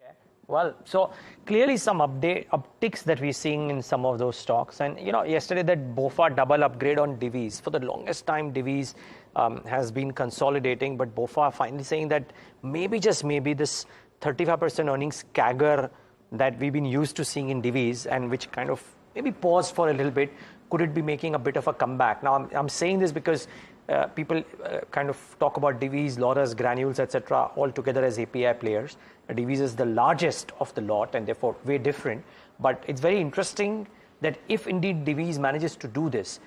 B: Okay. Well, so clearly some upticks that we're seeing in some of those stocks. And, yesterday that BOFA double upgrade on Divi's. For the longest time, Divi's has been consolidating. But BOFA finally saying that maybe, just maybe, this 35% earnings CAGR that we've been used to seeing in Divi's and which kind of maybe paused for a little bit, could it be making a bit of a comeback? Now, I'm saying this because people kind of talk about Divi's, Laurus, Granules, etc. all together as API players. Divi's is the largest of the lot and therefore way different. But it's very interesting that if indeed Divi's manages to do this,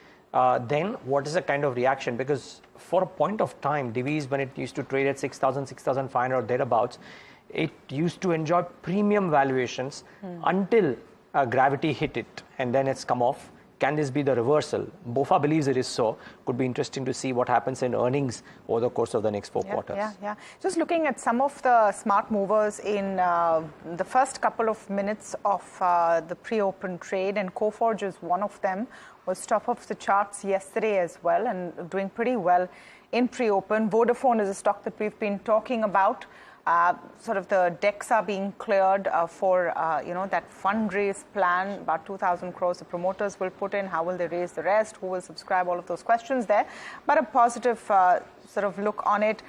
B: then what is the kind of reaction? Because for a point of time, Divi's, when it used to trade at 6,000, 6,500 or thereabouts, it used to enjoy premium valuations until gravity hit it and then it's come off. Can this be the reversal? BOFA believes it is so. Could be interesting to see what happens in earnings over the course of the next 4 quarters.
A: Yeah. Just looking at some of the smart movers in the first couple of minutes of the pre-open trade, and Coforge is one of them, was top of the charts yesterday as well and doing pretty well in pre-open. Vodafone is a stock that we've been talking about. Sort of the decks are being cleared for, that fundraise plan, about 2,000 crores the promoters will put in. How will they raise the rest? Who will subscribe? All of those questions there. But a positive sort of look on it.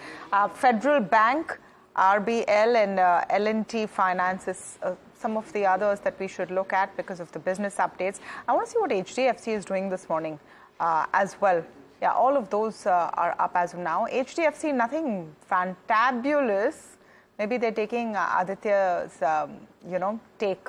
A: Federal Bank, RBL and L&T Finance is some of the others that we should look at because of the business updates. I want to see what HDFC is doing this morning as well. Yeah, all of those are up as of now. HDFC, nothing fantabulous. Maybe they're taking Aditya's, take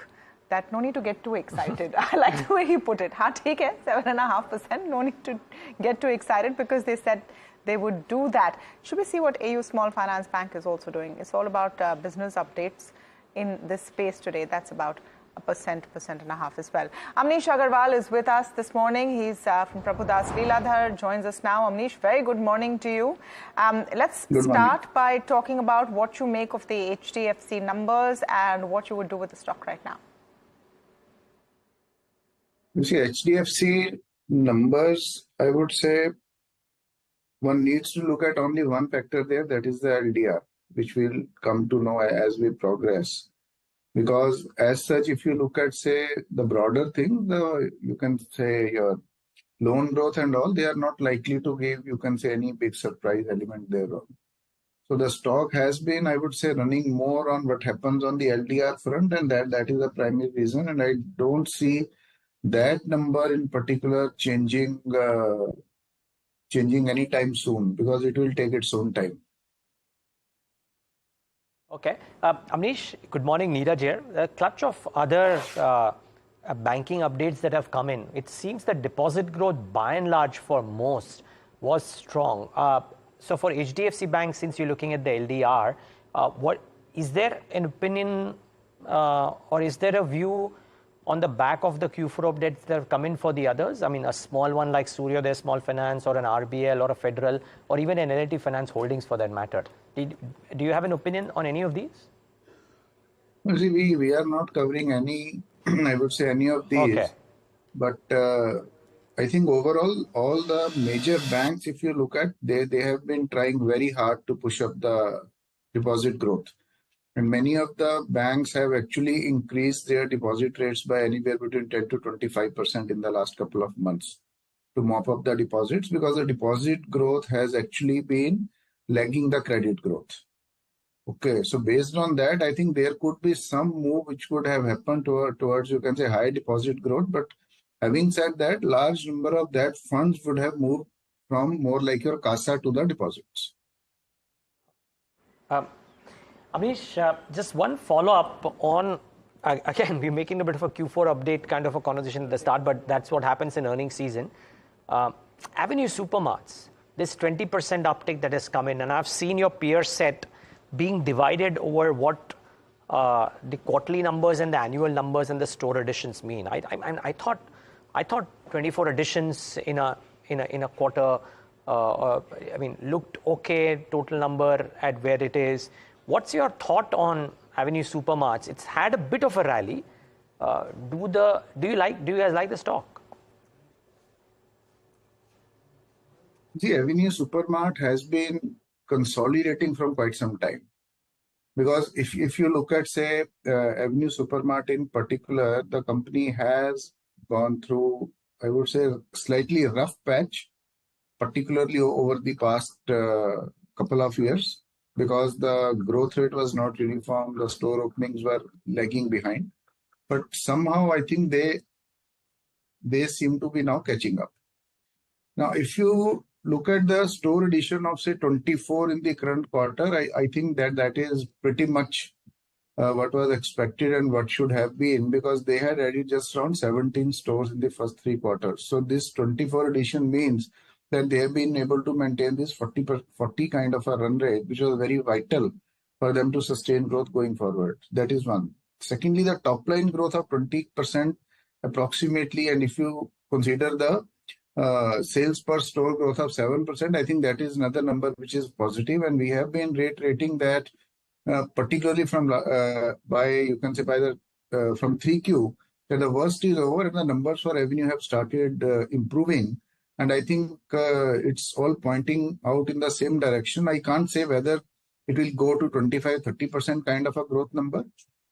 A: that no need to get too excited. I like the way he put it. Take it, 7.5%. No need to get too excited because they said they would do that. Should we see what AU Small Finance Bank is also doing? It's all about business updates in this space today. That's about 1.5% as well. Amnish Agarwal is with us this morning. He's from Prabhudas Leeladhar, joins us now. Amnish, very good morning to you. Let's start by talking about what you make of the HDFC numbers and what you would do with the stock right now.
K: You see, HDFC numbers, I would say one needs to look at only one factor there, that is the LDR, which we'll come to know as we progress. Because as such, if you look at, say, the broader thing, you can say your loan growth and all, they are not likely to give, you can say, any big surprise element thereon. So the stock has been, I would say, running more on what happens on the LDR front, and that is the primary reason. And I don't see that number in particular changing anytime soon, because it will take its own time.
B: Okay. Amnish, good morning. Niraj here. A clutch of other banking updates that have come in, it seems that deposit growth by and large for most was strong. So for HDFC Bank, since you're looking at the LDR, what is there an opinion or is there a view on the back of the Q4 updates that have come in for the others? I mean, a small one like Suryodaya Small Finance or an RBL or a Federal or even an L&T Finance Holdings for that matter. Do you have an opinion on any of these?
K: Well, see, we are not covering any, I would say, any of these.
B: Okay.
K: But I think overall, all the major banks, if you look at, they have been trying very hard to push up the deposit growth. And many of the banks have actually increased their deposit rates by anywhere between 10 to 25% in the last couple of months to mop up the deposits, because the deposit growth has actually been lagging the credit growth. Okay, so based on that, I think there could be some move which could have happened towards, you can say, high deposit growth. But having said that, large number of that funds would have moved from more like your CASA to the deposits.
B: Amish, just one follow-up on, again, we're making a bit of a Q4 update kind of a conversation at the start, but that's what happens in earnings season. Avenue Supermarts, this 20% uptick that has come in, and I've seen your peer set being divided over what the quarterly numbers and the annual numbers and the store additions mean. I thought 24 additions in a quarter, I mean, looked okay, total number at where it is. What's your thought on Avenue Supermarts? It's had a bit of a rally. Do you guys like the stock?
K: The Avenue Supermart has been consolidating from quite some time. Because if you look at, say, Avenue Supermart in particular, the company has gone through, I would say, slightly rough patch, particularly over the past couple of years, because the growth rate was not uniform, the store openings were lagging behind. But somehow I think they seem to be now catching up. Now, if you look at the store addition of, say, 24 in the current quarter, I think that is pretty much what was expected and what should have been, because they had added just around 17 stores in the first 3 quarters. So this 24 addition means that they have been able to maintain this 40 kind of a run rate, which was very vital for them to sustain growth going forward. That is one. Secondly, the top line growth of 20% approximately, and if you consider the sales per store growth of 7%, I think that is another number which is positive, and we have been rating that particularly from you can say from 3Q, that the worst is over and the numbers for revenue have started improving. And I think it's all pointing out in the same direction. I can't say whether it will go to 25-30% kind of a growth number,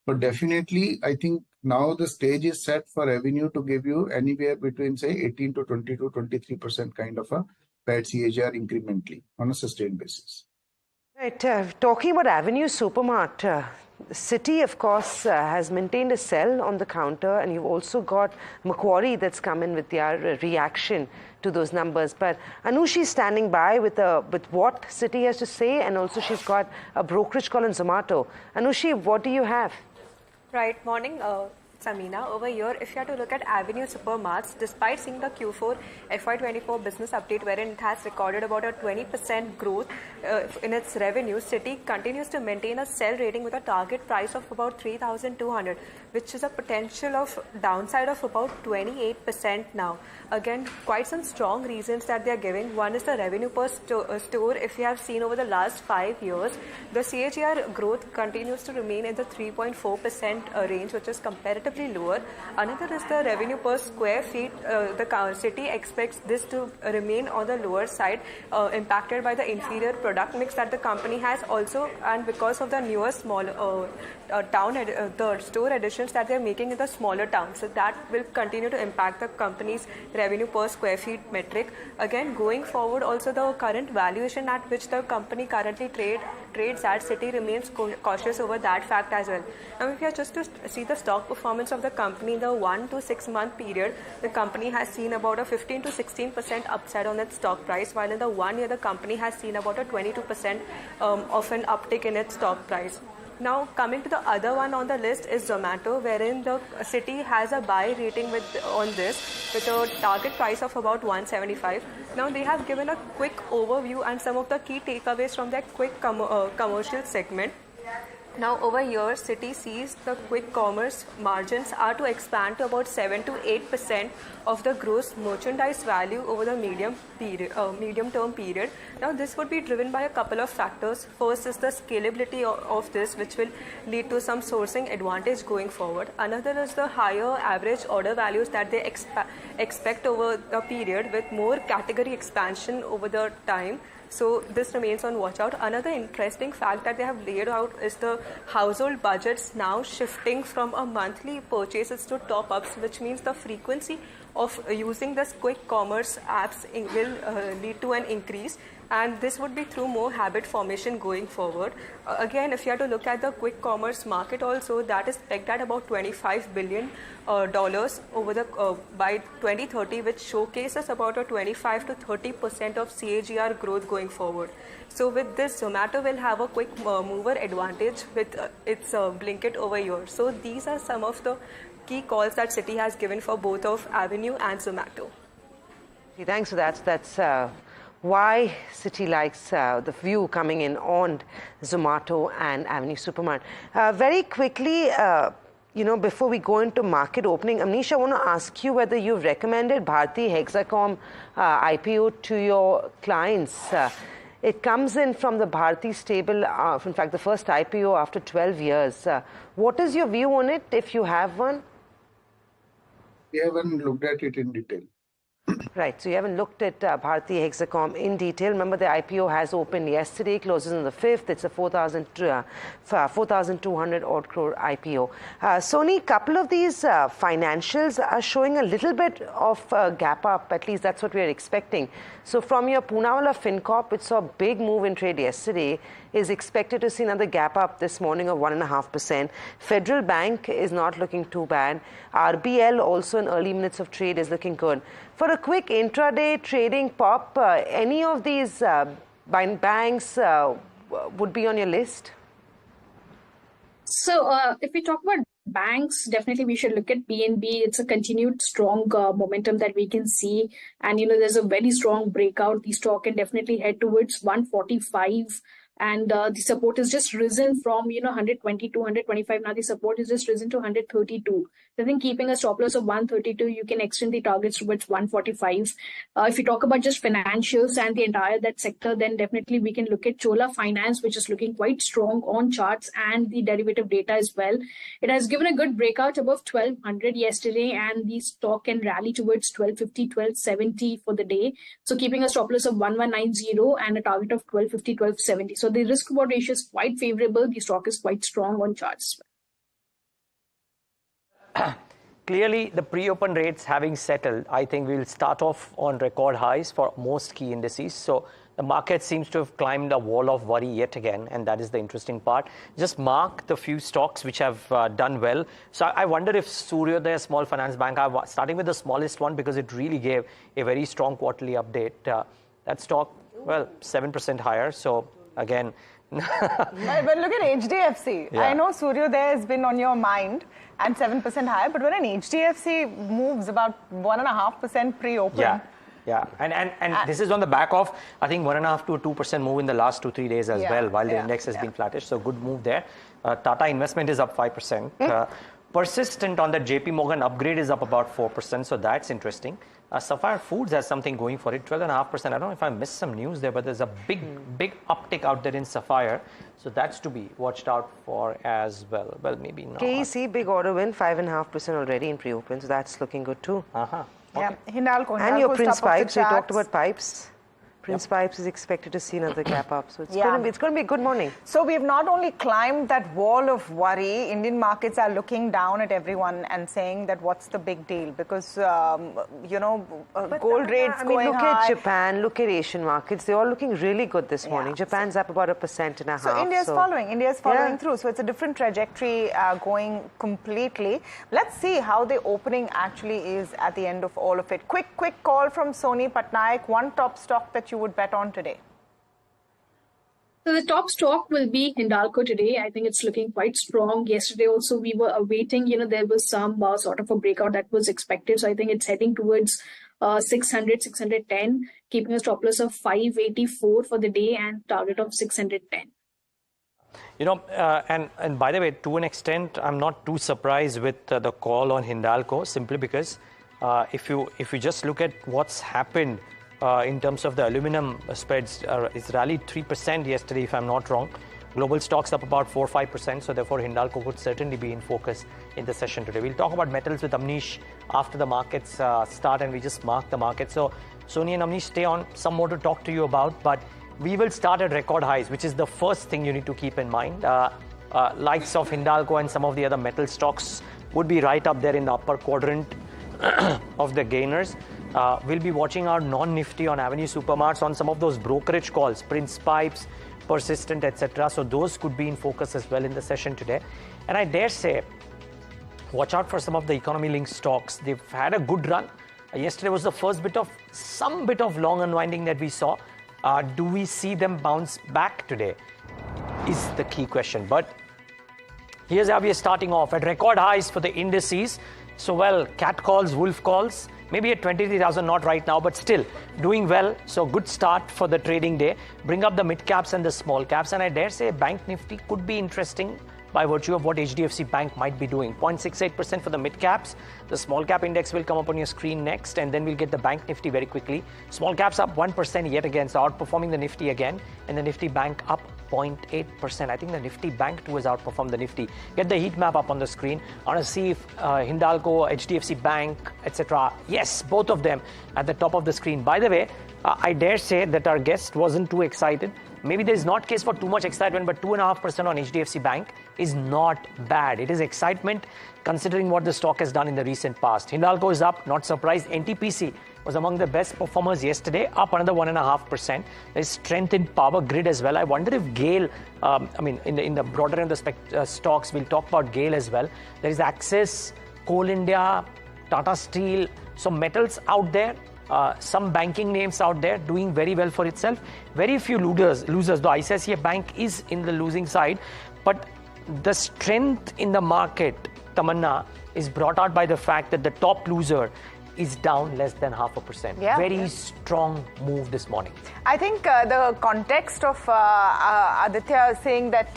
K: but definitely I think now the stage is set for revenue to give you anywhere between, say, 18 to 22, 23% kind of a PAT CAGR incrementally on a sustained basis.
C: Right. Talking about Avenue Supermart, Citi, of course, has maintained a sell on the counter, and you've also got Macquarie that's come in with their reaction to those numbers. But Anushi's standing by with what Citi has to say, and also she's got a brokerage call on Zomato. Anushi, what do you have?
L: Right. Morning, Samina. Over here, if you have to look at Avenue Supermarts, despite seeing the Q4 FY24 business update wherein it has recorded about a 20% growth in its revenue, Citi continues to maintain a sell rating with a target price of about 3,200, which is a potential of downside of about 28% now. Again, quite some strong reasons that they are giving. One is the revenue per store. If you have seen over the last 5 years, the CAGR growth continues to remain in the 3.4% range, which is comparatively lower. Another is the revenue per square feet. The Citi expects this to remain on the lower side, impacted by the inferior product mix that the company has also, and because of the newer small the store additions that they're making in the smaller towns. So that will continue to impact the company's revenue per square feet metric. Again, going forward, also the current valuation at which the company currently trades at, Citi remains cautious over that fact as well. Now, if you are just to see the stock performance of the company in the 1 to 6 month period, the company has seen about a 15 to 16% upside on its stock price, while in the 1 year the company has seen about a 22% of an uptick in its stock price. Now, coming to the other one on the list is Zomato, wherein the Citi has a buy rating on this with a target price of about 175. Now, they have given a quick overview and some of the key takeaways from that quick commercial segment. Now, over here, Citi sees the quick commerce margins are to expand to about 7 to 8% of the gross merchandise value over the medium-term period. Now, this would be driven by a couple of factors. First is the scalability of this, which will lead to some sourcing advantage going forward. Another is the higher average order values that they expect over the period with more category expansion over the time. So this remains on watch out. Another interesting fact that they have laid out is the household budgets now shifting from a monthly purchases to top-ups, which means the frequency of using this quick commerce apps will lead to an increase, and this would be through more habit formation going forward. Again, if you have to look at the quick commerce market also, that is pegged at about $25 billion over the by 2030, which showcases about a 25 to 30% of CAGR growth going forward. So with this, Zomato will have a quick mover advantage with its Blinkit over here. So these are some of the key calls that Citi has given for both of Avenue and Zomato.
C: Thanks for that. That's why Citi likes the view coming in on Zomato and Avenue Supermart. Very quickly, before we go into market opening, Amnish, I want to ask you whether you've recommended Bharti Hexacom IPO to your clients. It comes in from the Bharti stable, in fact, the first IPO after 12 years. What is your view on it, if you have one?
K: We haven't looked at it in detail.
C: Right, so you haven't looked at Bharti Hexacom in detail. Remember, the IPO has opened yesterday, closes on the 5th. It's a 4,200 odd crore IPO. Sony, couple of these financials are showing a little bit of a gap up, at least that's what we're expecting. So from your Poonawalla FinCorp, which saw a big move in trade yesterday, is expected to see another gap up this morning of 1.5%. Federal Bank is not looking too bad. RBL also in early minutes of trade is looking good. For a quick intraday trading pop, any of these banks would be on your list?
J: So if we talk about banks, definitely we should look at PNB. It's a continued strong momentum that we can see. And, there's a very strong breakout. The stock can definitely head towards 145. And the support has just risen from 120 to 125. Now the support has just risen to 132. So I think keeping a stop loss of 132, you can extend the targets towards 145. If you talk about just financials and the entire that sector, then definitely we can look at Chola Finance, which is looking quite strong on charts and the derivative data as well. It has given a good breakout above 1200 yesterday, and the stock can rally towards 1250, 1270 for the day. So keeping a stop loss of 1190 and a target of 1250, 1270. So the risk reward ratio is quite favorable. The stock is quite strong on charts.
B: Clearly, the pre-open rates having settled, I think we'll start off on record highs for most key indices. So the market seems to have climbed a wall of worry yet again, and that is the interesting part. Just mark the few stocks which have done well. So I wonder if Suryodaya Small Finance Bank, starting with the smallest one because it really gave a very strong quarterly update. That stock, well, 7% higher. So again,
A: but look at HDFC. Yeah. I know Suryodaya has been on your mind and 7% higher, but when an HDFC moves about 1.5% pre-open.
B: Yeah, and this is on the back of, I think, 1.5 to 2% move in the last 2-3 days as well, while the index has been flattish. So good move there. Tata Investment is up 5%. Persistent on the JP Morgan upgrade is up about 4%, so that's interesting. Sapphire Foods has something going for it, 12.5%. I don't know if I missed some news there, but there's a big uptick out there in Sapphire. So that's to be watched out for as well. Well, maybe not.
C: KEC, big order win, 5.5% already in pre-open, so that's looking good too.
B: Okay.
A: Yeah, Hindalco.
C: And your Prince Pipes, we talked about pipes. Prince Pipes is expected to see another gap up. So it's going to be a good morning.
A: So we've not only climbed that wall of worry, Indian markets are looking down at everyone and saying that what's the big deal? Because, gold rates going
C: look
A: high.
C: At Japan, look at Asian markets. They're all looking really good this morning. Japan's up about 1.5%.
A: So India's following through. So it's a different trajectory going completely. Let's see how the opening actually is at the end of all of it. Quick call from Sony Patnaik. One top stock that you would bet on today?
J: So the top stock will be Hindalco today. I think it's looking quite strong. Yesterday also we were awaiting, there was some sort of a breakout that was expected. So I think it's heading towards 600, 610, keeping a stop loss of 584 for the day and target of 610.
B: And by the way, to an extent, I'm not too surprised with the call on Hindalco, simply because if you just look at what's happened in terms of the aluminum spreads, it's rallied 3% yesterday, if I'm not wrong. Global stocks up about 4-5%, so therefore Hindalco could certainly be in focus in the session today. We'll talk about metals with Amnish after the markets start, and we just mark the market. So Soni and Amnish, stay on, some more to talk to you about, but we will start at record highs, which is the first thing you need to keep in mind. Likes of Hindalco and some of the other metal stocks would be right up there in the upper quadrant of the gainers. We'll be watching our non-Nifty on Avenue Supermarts on some of those brokerage calls, Prince Pipes, Persistent, etc. So those could be in focus as well in the session today. And I dare say, watch out for some of the economy-linked stocks. They've had a good run. Yesterday was the first bit of long unwinding that we saw. Do we see them bounce back today is the key question. But here's how we are starting off at record highs for the indices. So, cat calls, wolf calls, maybe at 23,000, not right now, but still doing well. So good start for the trading day. Bring up the mid caps and the small caps. And I dare say Bank Nifty could be interesting by virtue of what HDFC Bank might be doing. 0.68% for the mid caps. The small cap index will come up on your screen next, and then we'll get the Bank Nifty very quickly. Small caps up 1% yet again, so outperforming the Nifty again, and the Nifty Bank up 0.8%. I think the Nifty Bank too has outperformed the Nifty. Get the heat map up on the screen. I want to see if Hindalco, HDFC Bank, etc. Yes, both of them at the top of the screen. By the way, I dare say that our guest wasn't too excited. Maybe there is not case for too much excitement, but 2.5% on HDFC Bank is not bad. It is excitement considering what the stock has done in the recent past. Hindalco is up, not surprised. NTPC was among the best performers yesterday, up another 1.5%. There's strength in power grid as well. I wonder if GAIL, in the broader end of the stocks, we'll talk about GAIL as well. There is Axis, Coal India, Tata Steel, so metals out there. Some banking names out there doing very well for itself. Very few losers, though ICICI Bank is in the losing side. But the strength in the market, Tamanna, is brought out by the fact that the top loser is down less than 0.5%. Very strong move this morning.
A: I think the context of Aditya saying that,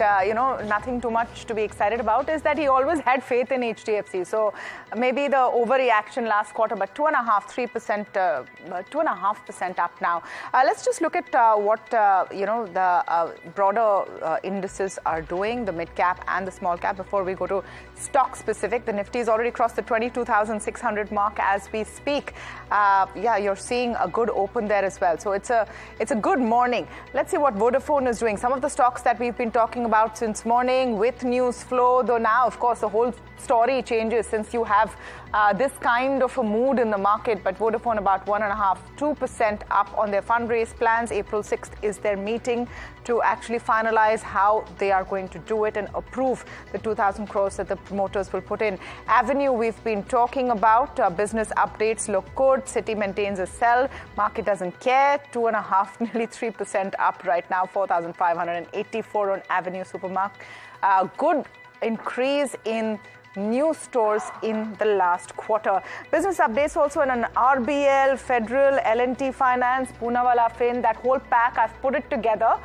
A: nothing too much to be excited about is that he always had faith in HDFC. So maybe the overreaction last quarter, but 2.5% up now. Let's just look at what, the broader indices are doing, the mid cap and the small cap, before we go to stock specific. The Nifty has already crossed the 22,600 mark as we speak. You're seeing a good open there as well. So it's a good morning. Let's see what Vodafone is doing. Some of the stocks that we've been talking about since morning with news flow, though now, of course, the whole story changes since you have this kind of a mood in the market. But Vodafone about 2% up on their fundraise plans. April 6th is their meeting to actually finalize how they are going to do it and approve the 2,000 crores that the promoters will put in. Avenue, we've been talking about. Business updates look good. Citi maintains a sell. Market doesn't care. 2.5%, nearly 3% up right now. 4,584 on Avenue Supermarket. Good increase in new stores in the last quarter. Business updates also in an RBL, Federal, L&T Finance, Poonawalla Fin, that whole pack. I've put it together.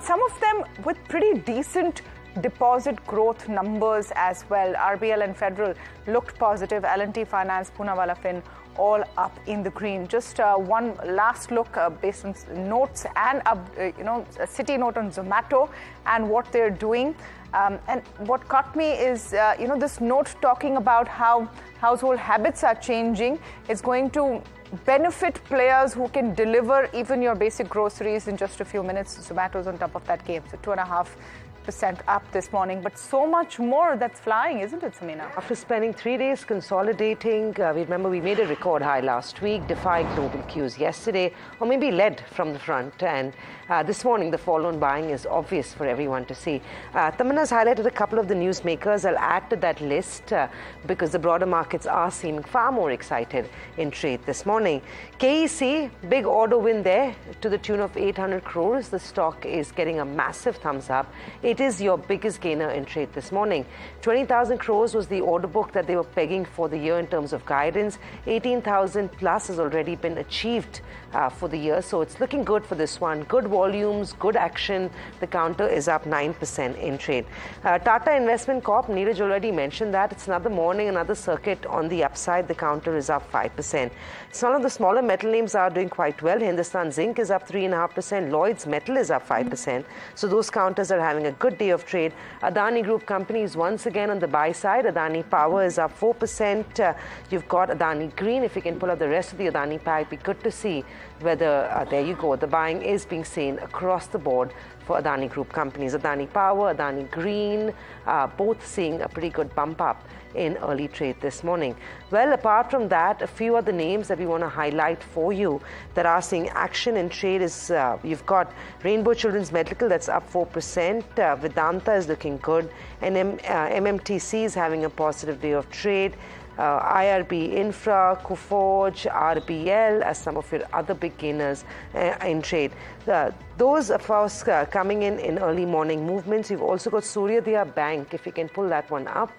A: Some of them with pretty decent deposit growth numbers as well. RBL and Federal looked positive. L&T Finance, Poonawalla Fin, all up in the green. Just one last look based on notes and a Citi note on Zomato and what they're doing. And what caught me is, this note talking about how household habits are changing. It's going to benefit players who can deliver even your basic groceries in just a few minutes. Zomato's on top of that game. So 2.5 3% up this morning, but so much more that's flying, isn't it, Samina?
C: After spending 3 days consolidating, we remember we made a record high last week, defied global cues yesterday, or maybe led from the front. And this morning, the fall-on buying is obvious for everyone to see. Tamanna's highlighted a couple of the newsmakers. I'll add to that list because the broader markets are seeming far more excited in trade this morning. KEC, big order win there to the tune of 800 crores. The stock is getting a massive thumbs up. It is your biggest gainer in trade this morning. 20,000 crores was the order book that they were pegging for the year in terms of guidance. 18,000 plus has already been achieved for the year, so it's looking good for this one. Good volumes, good action. The counter is up 9% in trade. Tata Investment Corp, Niraj already mentioned that. It's another morning, another circuit on the upside. The counter is up 5%. Some of the smaller metal names are doing quite well. Hindustan Zinc is up 3.5%. Lloyd's Metal is up 5%. So those counters are having a good day of trade. Adani Group companies once again on the buy side. Adani Power is up 4%. You've got Adani Green. If you can pull out the rest of the Adani pie, it'd be good to see whether, there you go, the buying is being seen across the board for Adani Group companies. Adani Power, Adani Green, both seeing a pretty good bump up in early trade this morning. Well, apart from that, a few other names that we want to highlight for you that are seeing action in trade is you've got Rainbow Children's Medical, that's up 4%. Vedanta is looking good. And MMTC is having a positive day of trade. IRB Infra, Coforge, RBL as some of your other big gainers in trade. Those, of course, coming in early morning movements. You've also got Suryodaya Bank, if you can pull that one up.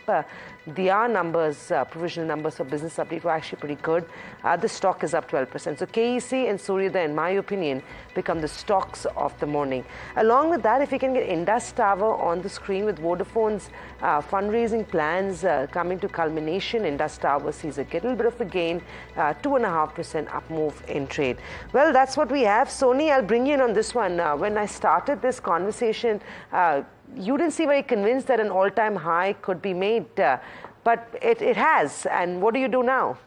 C: DR numbers, provisional numbers for business update were actually pretty good. The stock is up 12%. So KEC and Suryodaya, in my opinion, become the stocks of the morning. Along with that, if you can get Indus Tower on the screen with Vodafone's fundraising plans coming to culmination, Indus Tower sees a little bit of a gain, 2.5% up move in trade. Well, that's what we have. Sony, I'll bring you in on this one. When I started this conversation, you didn't seem very convinced that an all-time high could be made, but it has. And what do you do now?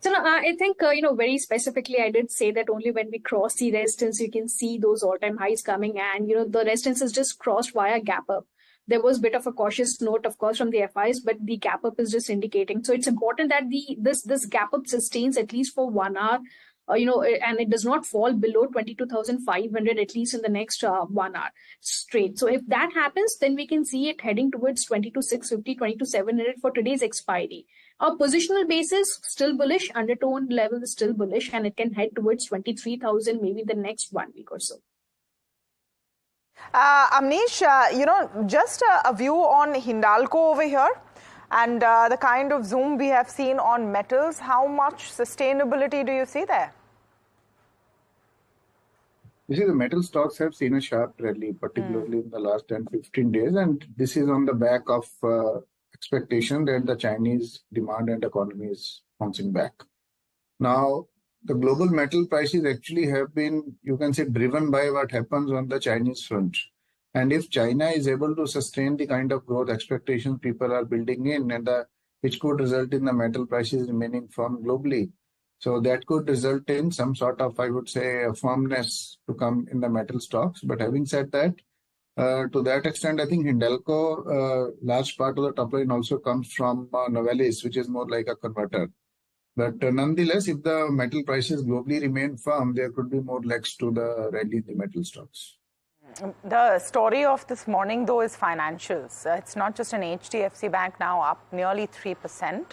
J: So no, I think, very specifically, I did say that only when we cross the resistance, you can see those all-time highs coming. And, the resistance is just crossed via gap up. There was a bit of a cautious note, of course, from the FIs, but the gap up is just indicating. So it's important that this gap up sustains at least for 1 hour. And it does not fall below 22,500 at least in the next 1 hour straight. So if that happens, then we can see it heading towards 22,650, 22,700 for today's expiry. Our positional basis still bullish, undertone level is still bullish, and it can head towards 23,000 maybe the next 1 week or so.
A: Amnish, just a view on Hindalco over here. And the kind of zoom we have seen on metals, how much sustainability do you see there?
K: You see, the metal stocks have seen a sharp rally, particularly in the last 10-15 days. And this is on the back of expectation that the Chinese demand and economy is bouncing back. Now, the global metal prices actually have been, you can say, driven by what happens on the Chinese front. And if China is able to sustain the kind of growth expectations people are building in, which could result in the metal prices remaining firm globally, so that could result in some sort of, I would say, a firmness to come in the metal stocks. But having said that, to that extent, I think Hindalco, large part of the top line also comes from Novelis, which is more like a converter. But nonetheless, if the metal prices globally remain firm, there could be more legs to the rally in the metal stocks.
A: The story of this morning, though, is financials. It's not just an HDFC Bank now up nearly 3%,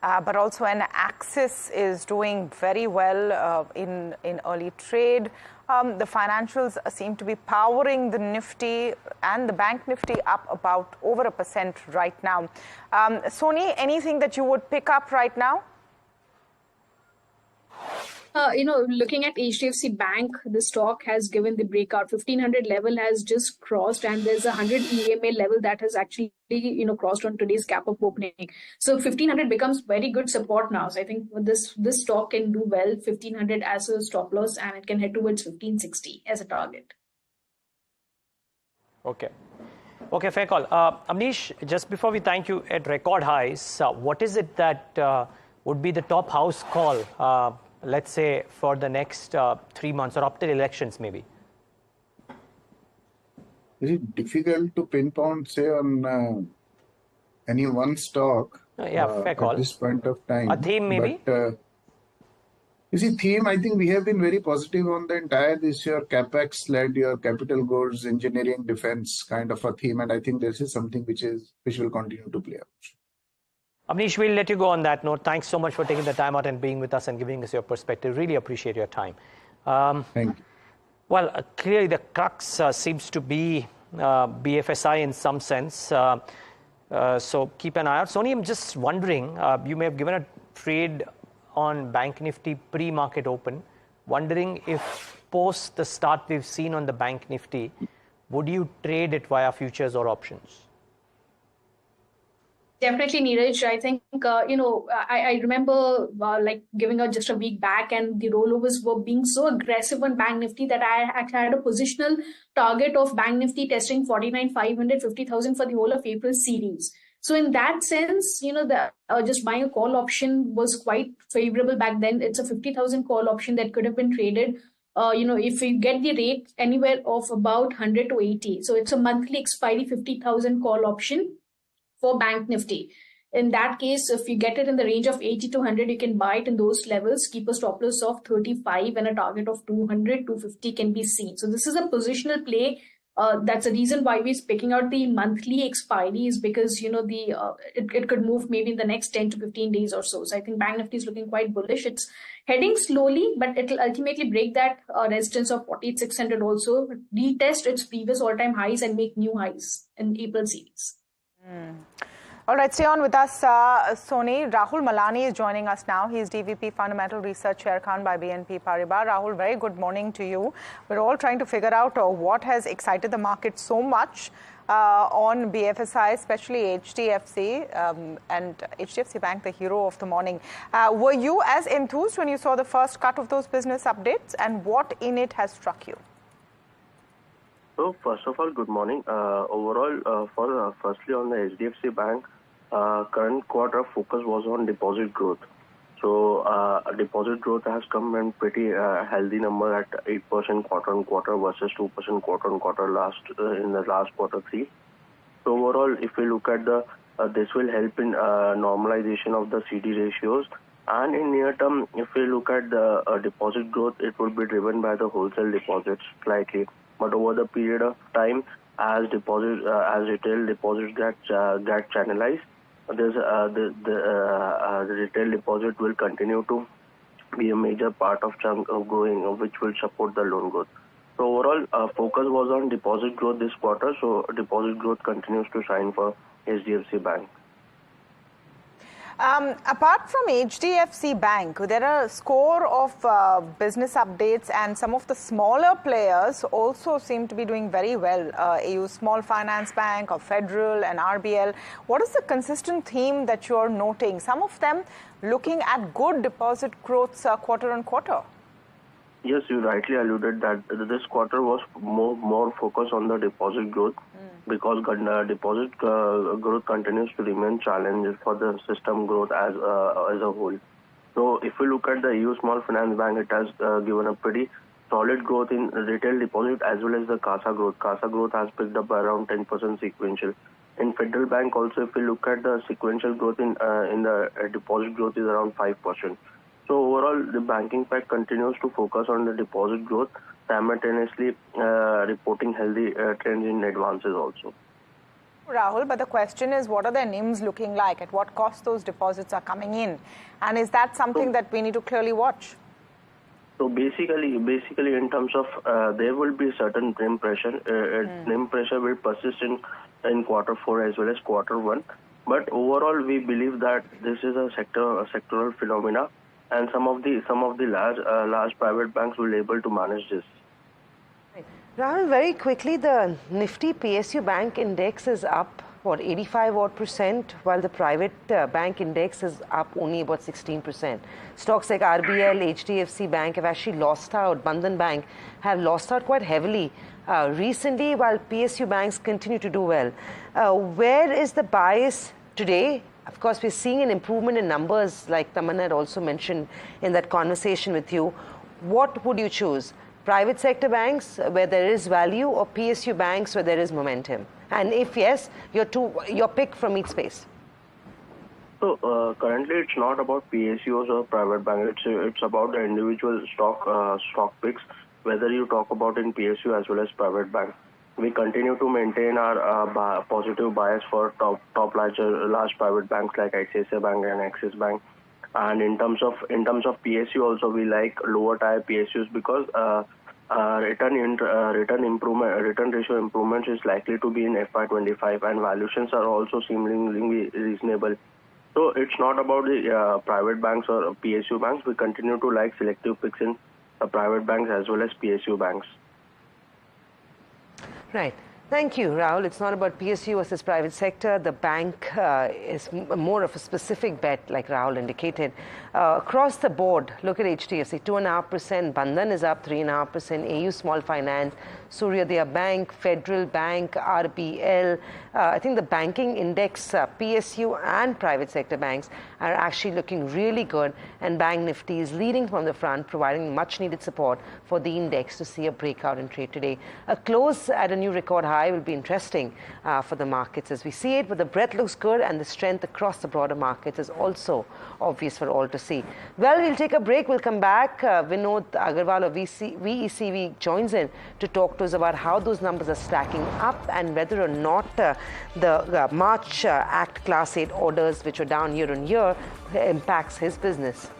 A: but also an Axis is doing very well in early trade. The financials seem to be powering the Nifty and the Bank Nifty up about over 1% right now. Sony, anything that you would pick up right now?
J: Looking at HDFC Bank, the stock has given the breakout. 1500 level has just crossed, and there's a 100 EMA level that has actually, crossed on today's gap up opening. So 1500 becomes very good support now. So I think this stock can do well, 1500 as a stop loss, and it can head towards 1560 as a target.
B: Okay, fair call. Amnish, just before we thank you, at record highs, what is it that would be the top house call, let's say, for the next 3 months or up to the elections maybe?
K: You Is it difficult to pinpoint, say, on any one stock
B: fair call.
K: at this point of time?
B: A theme maybe?
K: But you see, theme, I think we have been very positive on the entire this year, CapEx-led, your capital goods, engineering, defense kind of a theme. And I think this is something which will continue to play out.
B: Amnish, we'll let you go on that note. Thanks so much for taking the time out and being with us and giving us your perspective. Really appreciate your time.
K: Thank you.
B: Well, clearly the crux seems to be BFSI in some sense. So keep an eye out. Sony, I'm just wondering, you may have given a trade on Bank Nifty pre-market open. Wondering if post the start we've seen on the Bank Nifty, would you trade it via futures or options?
J: Definitely, Niraj. I think, I remember like giving out just a week back and the rollovers were being so aggressive on Bank Nifty that I actually had a positional target of Bank Nifty testing 49,500, 50,000 for the whole of April series. So in that sense, just buying a call option was quite favorable back then. It's a 50,000 call option that could have been traded. If you get the rate anywhere of about 100 to 80. So it's a monthly expiry 50,000 call option for Bank Nifty. In that case, if you get it in the range of 80 to 100, you can buy it in those levels, keep a stop loss of 35 and a target of 200, 250 can be seen. So this is a positional play. That's the reason why we're picking out the monthly expiries because, it could move maybe in the next 10 to 15 days or so. So I think Bank Nifty is looking quite bullish. It's heading slowly, but it will ultimately break that resistance of 48,600 also, retest its previous all-time highs and make new highs in April series.
A: All right, stay on with us, Sony. Rahul Malani is joining us now. He's DVP Fundamental Research Chair by BNP Paribas. Rahul, very good morning to you. We're all trying to figure out what has excited the market so much on BFSI, especially HDFC and HDFC Bank, the hero of the morning. Were you as enthused when you saw the first cut of those business updates, and what in it has struck you?
M: So first of all, good morning. Overall, firstly on the HDFC Bank, current quarter focus was on deposit growth. So deposit growth has come in pretty healthy number at 8% quarter on quarter versus 2% quarter on quarter in the last quarter three. So overall, if we look at this will help in normalization of the CD ratios. And in near term, if we look at the deposit growth, it will be driven by the wholesale deposits slightly. But over the period of time, as retail deposits get channelized, the retail deposit will continue to be a major part of chunk of growing, which will support the loan growth. So overall, focus was on deposit growth this quarter. So deposit growth continues to shine for HDFC Bank.
A: Apart from HDFC Bank, there are a score of business updates, and some of the smaller players also seem to be doing very well. AU Small Finance Bank or Federal and RBL. What is the consistent theme that you're noting? Some of them looking at good deposit growths quarter on quarter.
M: Yes, you rightly alluded that this quarter was more focused on the deposit growth because deposit growth continues to remain challenged for the system growth as a whole. So if we look at the EU Small Finance Bank, it has given a pretty solid growth in retail deposit as well as the CASA growth. CASA growth has picked up around 10% sequential. In Federal Bank also, if we look at the sequential growth in the deposit growth is around 5%. So overall, the banking pack continues to focus on the deposit growth, simultaneously reporting healthy trends in advances also.
A: Rahul, but the question is, what are their NIMs looking like? At what cost those deposits are coming in? And is that something that we need to clearly watch?
M: So basically in terms of there will be certain NIM pressure. NIM pressure will persist in quarter four as well as quarter one. But overall, we believe that this is a sectoral phenomena. And some of the large private banks will be able to manage this.
C: Rahul, very quickly, the Nifty PSU Bank Index is up, 85% while the private bank index is up only about 16%. Stocks like RBL, HDFC Bank have actually lost out. Bandhan Bank have lost out quite heavily recently, while PSU banks continue to do well. Where is the bias today? Of course, we're seeing an improvement in numbers, like Tamanna had also mentioned in that conversation with you. What would you choose? Private sector banks where there is value, or PSU banks where there is momentum? And if yes, your pick from each space.
M: So currently, it's not about PSUs or private bank. It's about the individual stock picks, whether you talk about in PSU as well as private bank. We continue to maintain our positive bias for top large private banks like ICICI Bank and Axis Bank. And in terms of PSU also, we like lower tier PSUs because return ratio improvement is likely to be in FY25, and valuations are also seemingly reasonable. So it's not about the private banks or PSU banks. We continue to like selective picks in private banks as well as PSU banks.
C: Right. Thank you, Rahul. It's not about PSU versus private sector. The bank is more of a specific bet, like Rahul indicated. Across the board, look at HDFC, 2.5%. Bandhan is up 3.5%. AU Small Finance, Suryodaya Bank, Federal Bank, RBL. I think the banking index, PSU and private sector banks are actually looking really good. And Bank Nifty is leading from the front, providing much needed support for the index to see a breakout in trade today. A close at a new record high will be interesting for the markets as we see it, but the breadth looks good and the strength across the broader markets is also obvious for all to see. Well, we'll take a break. We'll come back. Vinod Agarwal of VECV joins in to talk to us about how those numbers are stacking up and whether or not the March Act Class 8 orders, which are down year on year, impacts his business.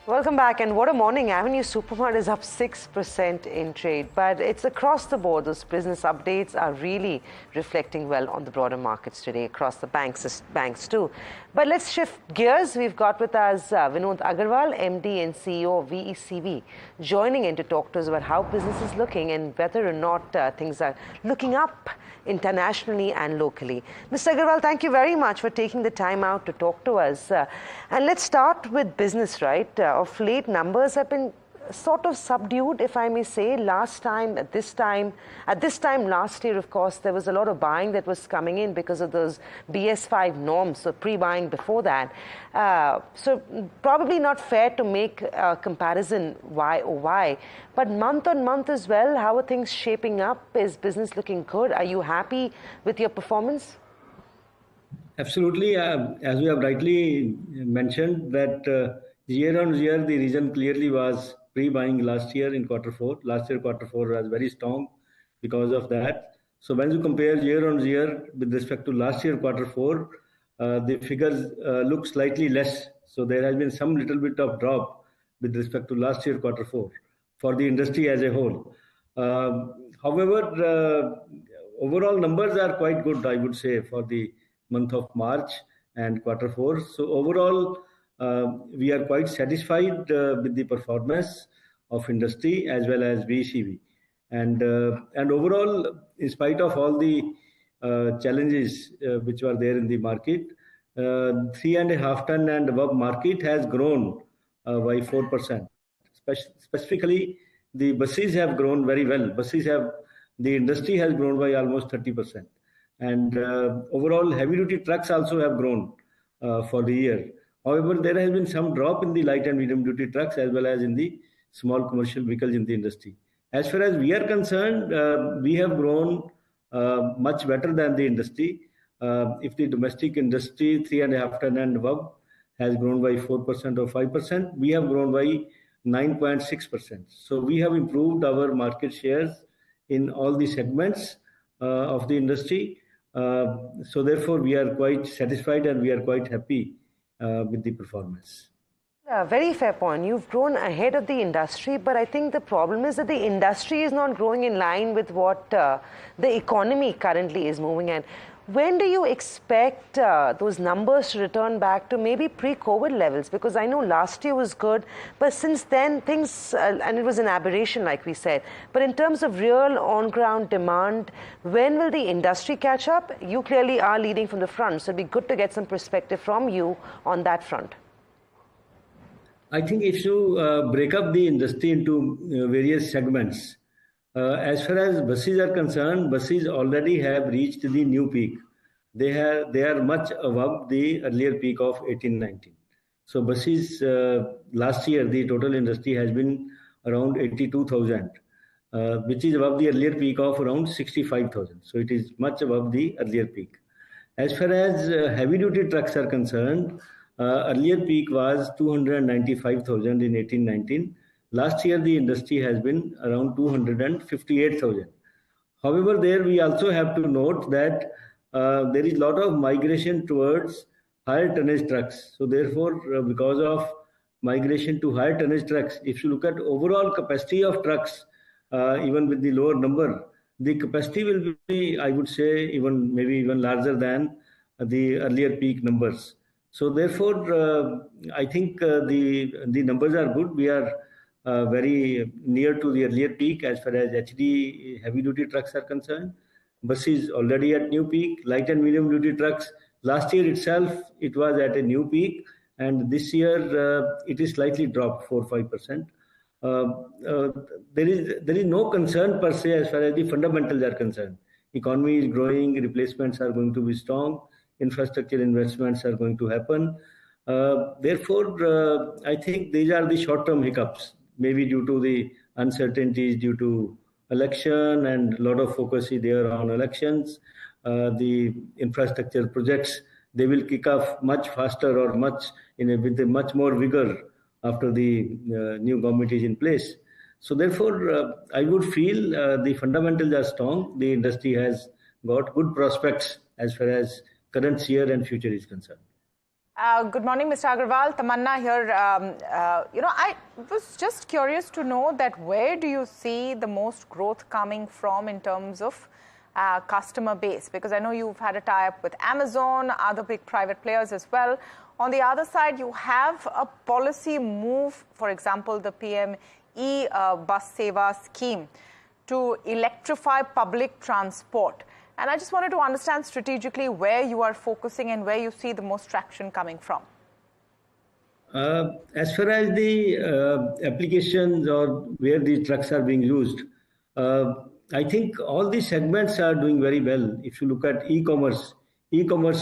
C: Welcome back, and what a morning. Avenue Supermart is up 6% in trade, but it's across the board. Those business updates are really reflecting well on the broader markets today, across the banks too. But let's shift gears. We've got with us Vinod Agarwal, MD and CEO of VECV, joining in to talk to us about how business is looking and whether or not things are looking up internationally and locally. Mr. Agarwal, thank you very much for taking the time out to talk to us. And let's start with business, right? Of late, numbers have been sort of subdued, if I may say. At this time last year, of course, there was a lot of buying that was coming in because of those BS5 norms, so pre-buying before that. So probably not fair to make a comparison YOY, but month on month as well, how are things shaping up? Is business looking good? Are you happy with your performance?
N: Absolutely. As we have rightly mentioned, that year on year, the reason clearly was pre-buying last year in quarter four. Last year, quarter four was very strong because of that. So when you compare year on year with respect to last year, quarter four, the figures look slightly less. So there has been some little bit of drop with respect to last year, quarter four, for the industry as a whole. However, overall numbers are quite good, I would say, for the month of March and quarter four. So overall, we are quite satisfied with the performance of industry as well as VECV. And overall, in spite of all the challenges which were there in the market, 3.5 ton and above market has grown by 4%. Specifically, the buses have grown very well. The industry has grown by almost 30%. And overall, heavy-duty trucks also have grown for the year. However, there has been some drop in the light and medium-duty trucks as well as in the small commercial vehicles in the industry. As far as we are concerned, we have grown much better than the industry. If the domestic industry, 3.5 ton and above, has grown by 4% or 5%, we have grown by 9.6%. So we have improved our market shares in all the segments of the industry. So therefore, we are quite satisfied and we are quite happy with the performance.
C: Very fair point. You've grown ahead of the industry, but I think the problem is that the industry is not growing in line with what the economy currently is moving at. When do you expect those numbers to return back to maybe pre-COVID levels? Because I know last year was good, but since then things, and it was an aberration like we said, but in terms of real on-ground demand, when will the industry catch up? You clearly are leading from the front, so it'd be good to get some perspective from you on that front.
N: I think if you break up the industry into various segments, as far as buses are concerned, buses already have reached the new peak. They are much above the earlier peak of 18-19. So buses, last year, the total industry has been around 82,000, which is above the earlier peak of around 65,000. So it is much above the earlier peak. As far as heavy-duty trucks are concerned, earlier peak was 295,000 in 18-19. Last year, the industry has been around 258,000. However, there we also have to note that there is a lot of migration towards higher tonnage trucks. So therefore, because of migration to higher tonnage trucks, if you look at overall capacity of trucks, even with the lower number, the capacity will be, I would say, maybe even larger than the earlier peak numbers. So therefore, I think the numbers are good. We are very near to the earlier peak as far as HD heavy-duty trucks are concerned. Buses already at new peak. Light and medium-duty trucks, last year itself, it was at a new peak. And this year, it is slightly dropped 4-5%. There is no concern per se as far as the fundamentals are concerned. Economy is growing, replacements are going to be strong, infrastructure investments are going to happen. Therefore, I think these are the short-term hiccups, maybe due to the uncertainties due to election, and a lot of focus is there on elections. The infrastructure projects, they will kick off much faster or with a much more vigor after the new government is in place. So therefore, I would feel the fundamentals are strong. The industry has got good prospects as far as current year and future is concerned.
A: Good morning, Mr. Agarwal. Tamanna here. I was just curious to know that where do you see the most growth coming from in terms of customer base? Because I know you've had a tie-up with Amazon, other big private players as well. On the other side, you have a policy move, for example, the PM E-Bus Seva scheme to electrify public transport. And I just wanted to understand strategically where you are focusing and where you see the most traction coming from.
N: As far as the applications or where the trucks are being used, I think all these segments are doing very well. If you look at e-commerce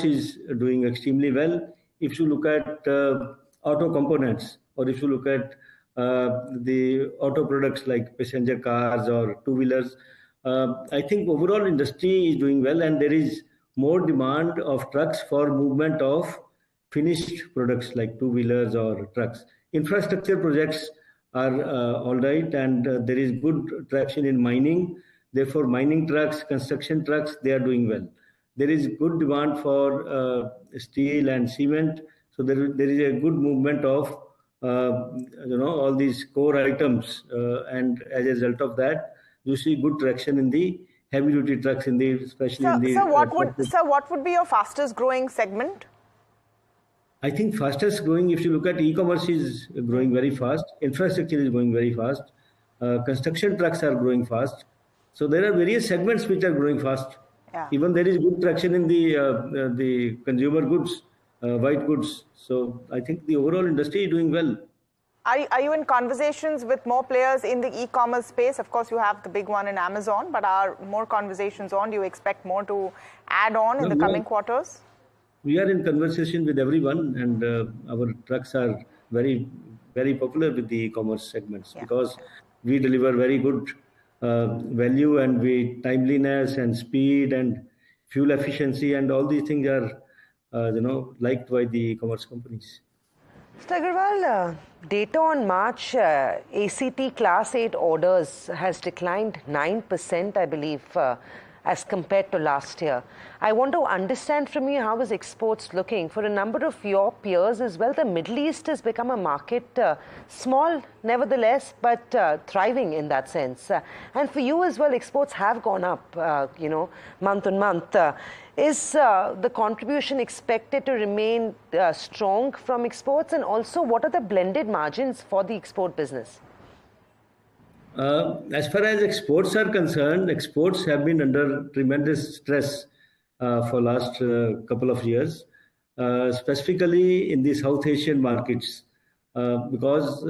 N: is doing extremely well. If you look at auto components, or if you look at the auto products like passenger cars or two-wheelers, I think overall industry is doing well, and there is more demand of trucks for movement of finished products like two-wheelers or trucks. Infrastructure projects are all right, and there is good traction in mining. Therefore, mining trucks, construction trucks, they are doing well. There is good demand for steel and cement. So there is a good movement of all these core items, and as a result of that, you see good traction in the heavy-duty trucks, especially in the.
A: Sir, what would be your fastest growing segment?
N: I think fastest growing, if you look at e-commerce, is growing very fast. Infrastructure is growing very fast. Construction trucks are growing fast. So there are various segments which are growing fast.
A: Yeah.
N: Even there is good traction in the consumer goods, white goods. So I think the overall industry is doing well.
A: Are you in conversations with more players in the e-commerce space? Of course, you have the big one in Amazon, but are more conversations on? Do you expect more to add on in the coming quarters?
N: We are in conversation with everyone, and our trucks are very, very popular with the e-commerce segments because we deliver very good value, and timeliness and speed and fuel efficiency, and all these things are liked by the e-commerce companies.
C: Mr. Agarwal, data on March ACT Class 8 orders has declined 9%, I believe, as compared to last year. I want to understand from you, how is exports looking? For a number of your peers as well, the Middle East has become a market, small nevertheless, but thriving in that sense. And for you as well, exports have gone up, month on month. Is the contribution expected to remain strong from exports? And also, what are the blended margins for the export business?
N: As far as exports are concerned, exports have been under tremendous stress for last couple of years, specifically in the South Asian markets, because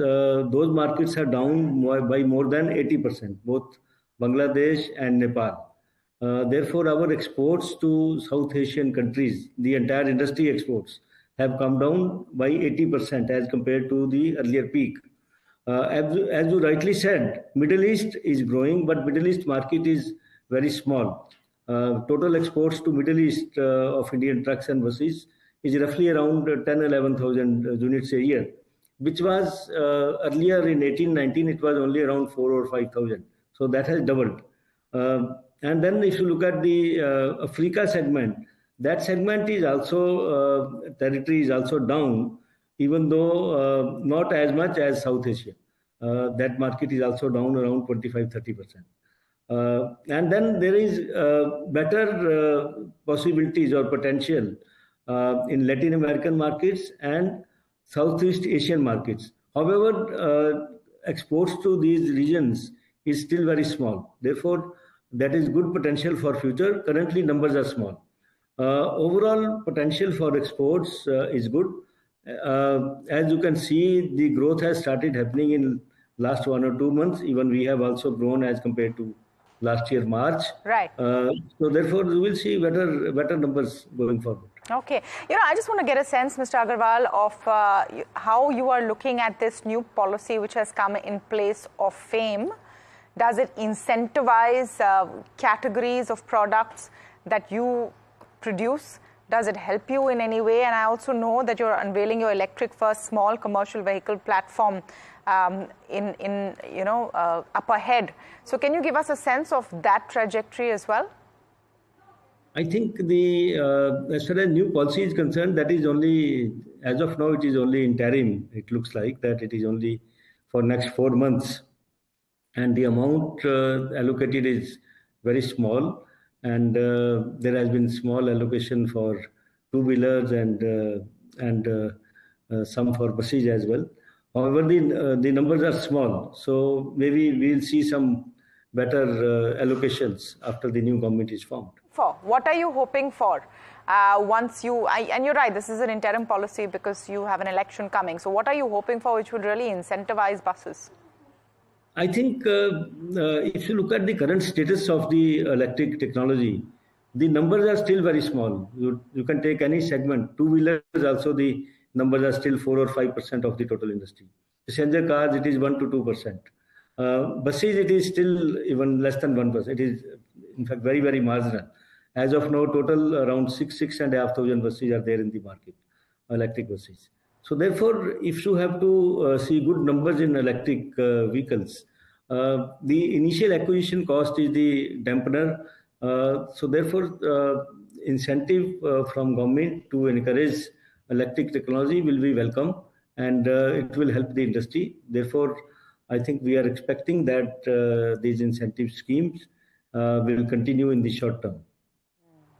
N: those markets are down by more than 80%, both Bangladesh and Nepal. Therefore, our exports to South Asian countries, the entire industry exports, have come down by 80% as compared to the earlier peak. As you rightly said, Middle East is growing, but Middle East market is very small. Total exports to Middle East of Indian trucks and buses is roughly around 10,000-11,000 units a year, which was earlier in 18-19, it was only around 4,000 or 5,000. So that has doubled. And then if you look at the Africa segment, that segment is also, territory is also down, even though not as much as South Asia. That market is also down around 25-30%. And then there is better possibilities or potential in Latin American markets and Southeast Asian markets. However, exports to these regions is still very small. Therefore, that is good potential for future. Currently, numbers are small. Overall potential for exports is good. As you can see, the growth has started happening in last 1 or 2 months. Even we have also grown as compared to last year March.
A: Right.
N: So therefore, we will see better numbers going forward.
A: Okay. I just want to get a sense, Mr. Agarwal, of how you are looking at this new policy which has come in place of FAME. Does it incentivize categories of products that you produce? Does it help you in any way? And I also know that you're unveiling your electric first small commercial vehicle platform up ahead. So can you give us a sense of that trajectory as well?
N: I think as far as new policy is concerned, that is only, as of now, it is only interim. It looks like that it is only for next 4 months. And the amount allocated is very small. And there has been small allocation for two-wheelers and some for buses as well. However, the numbers are small. So maybe we'll see some better allocations after the new government is formed.
A: What are you hoping for? And you're right, this is an interim policy because you have an election coming. So what are you hoping for which will really incentivize buses?
N: I think if you look at the current status of the electric technology, the numbers are still very small. You can take any segment. Two-wheelers also, the numbers are still 4 or 5% of the total industry. Passenger cars, it is 1 to 2%. Buses, it is still even less than 1%. It is, in fact, very, very marginal. As of now, total around 6,500 buses are there in the market, electric buses. So therefore, if you have to see good numbers in electric vehicles, the initial acquisition cost is the dampener. So therefore, incentive from government to encourage electric technology will be welcome, and it will help the industry. Therefore, I think we are expecting that these incentive schemes will continue in the short term.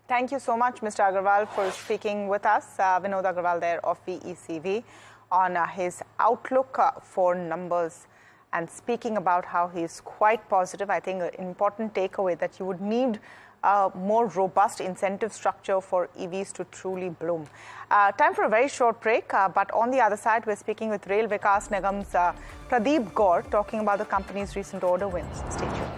A: Thank you so much, Mr. Agarwal, for speaking with us. Vinod Agarwal there of VECV on his outlook for numbers and speaking about how he's quite positive. I think an important takeaway that you would need a more robust incentive structure for EVs to truly bloom. Time for a very short break, but on the other side, we're speaking with Rail Vikas Nigam's Pradeep Gaur, talking about the company's recent order wins. Stay tuned.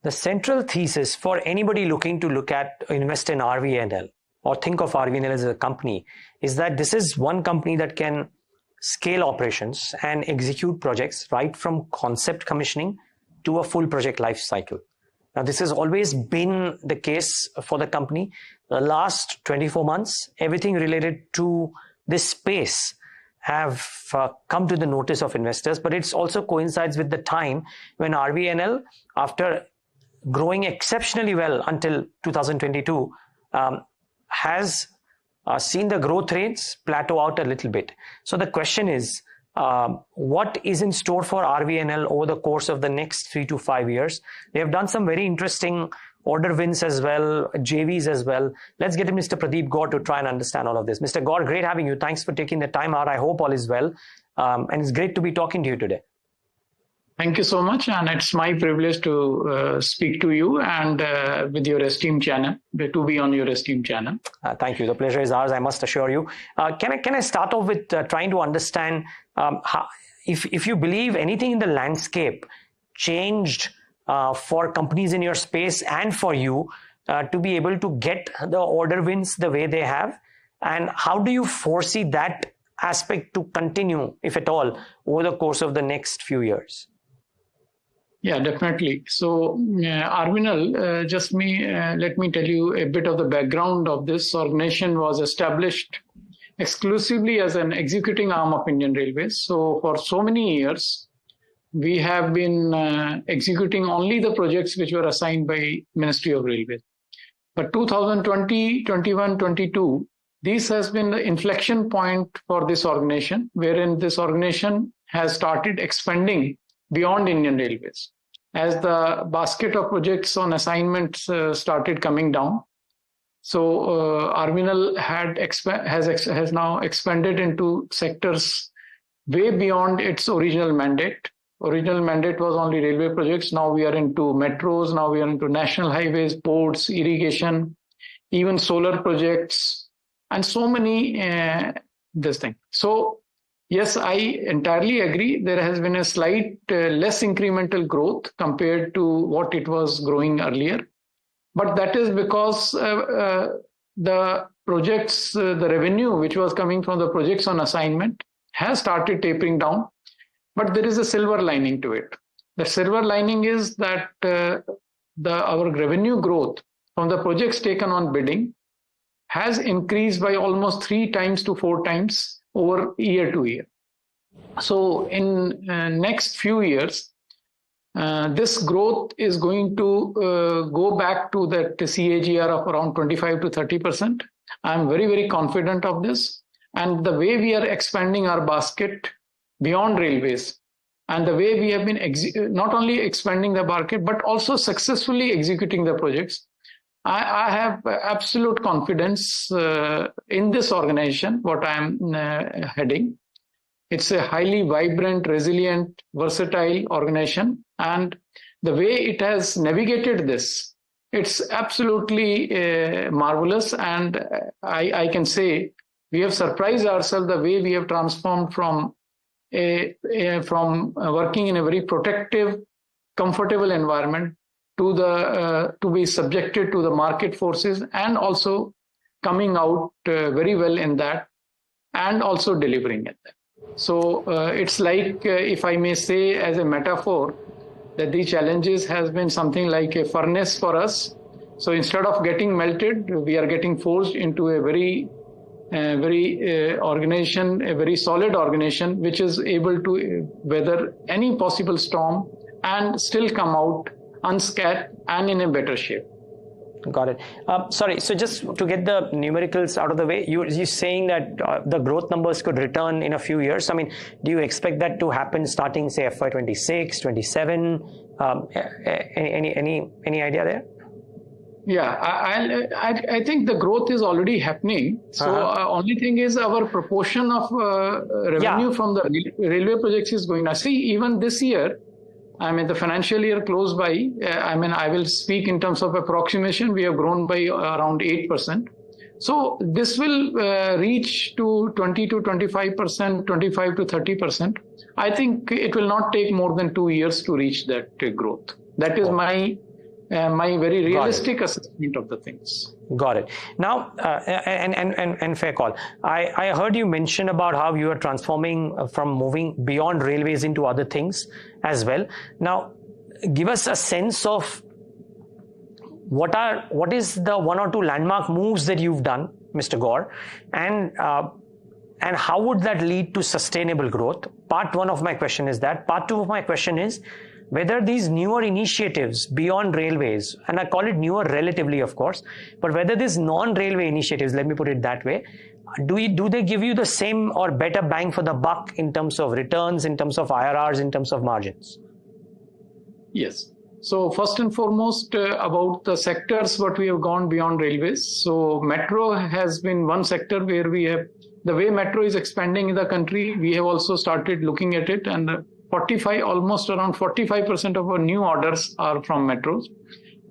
B: The central thesis for anybody looking to invest in RVNL or think of RVNL as a company is that this is one company that can scale operations and execute projects right from concept commissioning to a full project life cycle. Now, this has always been the case for the company. The last 24 months, everything related to this space have come to the notice of investors, but it also coincides with the time when RVNL, after growing exceptionally well until 2022, has seen the growth rates plateau out a little bit. So the question is, what is in store for RVNL over the course of the next 3 to 5 years? They have done some very interesting order wins as well, JVs as well. Let's get Mr. Pradeep Gaur to try and understand all of this. Mr. Gaur, great having you. Thanks for taking the time out. I hope all is well. And it's great to be talking to you today.
O: Thank you so much, and it's my privilege to speak to you and with your esteemed channel, to be on your esteemed channel.
B: Thank you. The pleasure is ours, I must assure you. Can I start off with trying to understand how, if you believe anything in the landscape changed for companies in your space and for you to be able to get the order wins the way they have, and how do you foresee that aspect to continue, if at all, over the course of the next few years?
O: Yeah, definitely. So, RVNL, let me tell you a bit of the background of this. Organization was established exclusively as an executing arm of Indian Railways. So, for so many years, we have been executing only the projects which were assigned by Ministry of Railways. But 2020, 21, 22, this has been the inflection point for this organization, wherein this organization has started expanding beyond Indian Railways. As the basket of projects on assignments started coming down, so RVNL has now expanded into sectors way beyond its original mandate. Original mandate was only railway projects. Now we are into metros. Now we are into national highways, ports, irrigation, even solar projects, and so many this thing. So yes, I entirely agree. There has been a slight less incremental growth compared to what it was growing earlier. But that is because the projects, the revenue which was coming from the projects on assignment has started tapering down. But there is a silver lining to it. The silver lining is that our revenue growth from the projects taken on bidding has increased by almost 3 times to 4 times over year to year. So in next few years, this growth is going to go back to that CAGR of around 25 to 30%. I'm very, very confident of this. And the way we are expanding our basket beyond railways, and the way we have been not only expanding the market, but also successfully executing the projects, I have absolute confidence in this organization, what I'm heading. It's a highly vibrant, resilient, versatile organization. And the way it has navigated this, it's absolutely marvelous. And I can say we have surprised ourselves the way we have transformed from working in a very protective, comfortable environment to be subjected to the market forces, and also coming out very well in that, and also delivering it. So it's like, if I may say as a metaphor, that the challenges has been something like a furnace for us. So instead of getting melted, we are getting forced into a very solid organization, which is able to weather any possible storm and still come out unscathed and in a better shape.
B: Got it. Sorry, so just to get the numericals out of the way, you're saying that the growth numbers could return in a few years. I mean, do you expect that to happen starting, say, FY26, 27? Any idea there?
O: Yeah, I think the growth is already happening. So only thing is our proportion of revenue from the railway projects is going to see even this year. I mean, the financial year closed by, I will speak in terms of approximation, we have grown by around 8%. So this will reach to 20 to 25%, 25 to 30%. I think it will not take more than 2 years to reach that growth. That is my very realistic assessment of the things.
B: Got it. Now, and fair call. I heard you mention about how you are transforming from moving beyond railways into other things as well. Now, give us a sense of what is the 1 or 2 landmark moves that you've done, Mr. Gaur, and how would that lead to sustainable growth? Part 1 of my question is that. Part 2 of my question is whether these newer initiatives beyond railways, and I call it newer relatively, of course, but whether these non-railway initiatives, let me put it that way, do they give you the same or better bang for the buck in terms of returns, in terms of IRRs, in terms of margins?
O: Yes. So first and foremost, about the sectors, what we have gone beyond railways. So metro has been one sector where we have, the way metro is expanding in the country, we have also started looking at it, and almost around 45% of our new orders are from metros.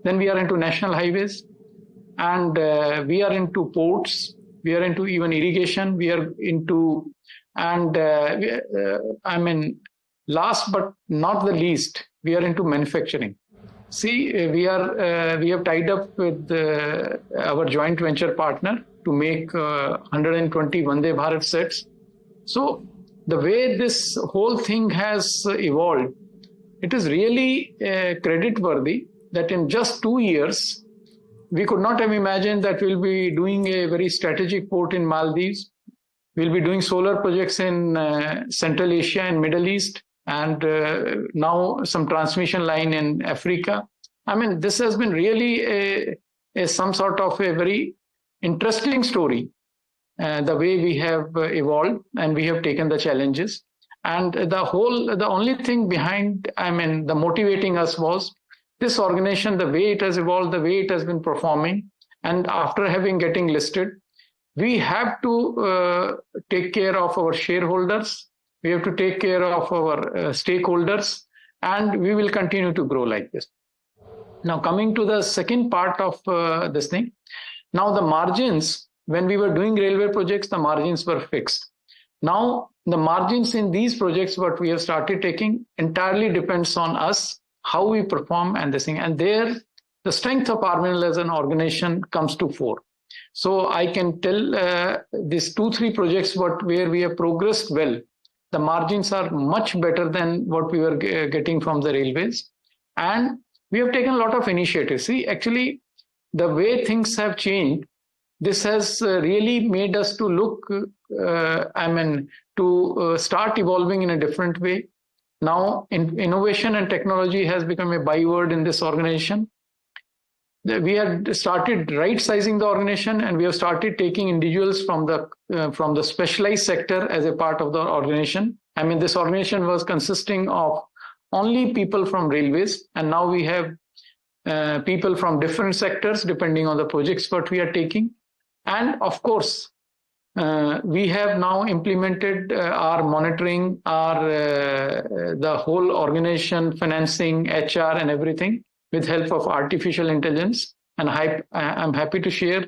O: Then we are into national highways, and we are into ports, we are into even irrigation, we are into, and last but not the least, we are into manufacturing. See, we have tied up with our joint venture partner to make 120 Vande Bharat sets. So the way this whole thing has evolved, it is really credit-worthy that in just 2 years, we could not have imagined that we'll be doing a very strategic port in Maldives. We'll be doing solar projects in Central Asia and Middle East, and now some transmission line in Africa. I mean, this has been really some sort of a very interesting story, the way we have evolved and we have taken the challenges. And the only thing behind, the motivating us was this organization, the way it has evolved, the way it has been performing. And after getting listed, we have to take care of our shareholders. We have to take care of our stakeholders, and we will continue to grow like this. Now, coming to the second part of this thing. Now, the margins, when we were doing railway projects, the margins were fixed. Now, the margins in these projects, what we have started taking, entirely depends on us, how we perform and this thing. And there, the strength of RVNL as an organization comes to fore. So I can tell these 2-3 projects where we have progressed well, the margins are much better than what we were getting from the railways. And we have taken a lot of initiatives. See, actually, the way things have changed, this has really made us to look, to start evolving in a different way. Now, innovation and technology has become a byword in this organization. We have started right-sizing the organization, and we have started taking individuals from the specialized sector as a part of the organization. This organization was consisting of only people from railways, and now we have people from different sectors depending on the projects what we are taking. And of course, we have now implemented our monitoring, the whole organization, financing, HR, and everything with help of artificial intelligence. And I'm happy to share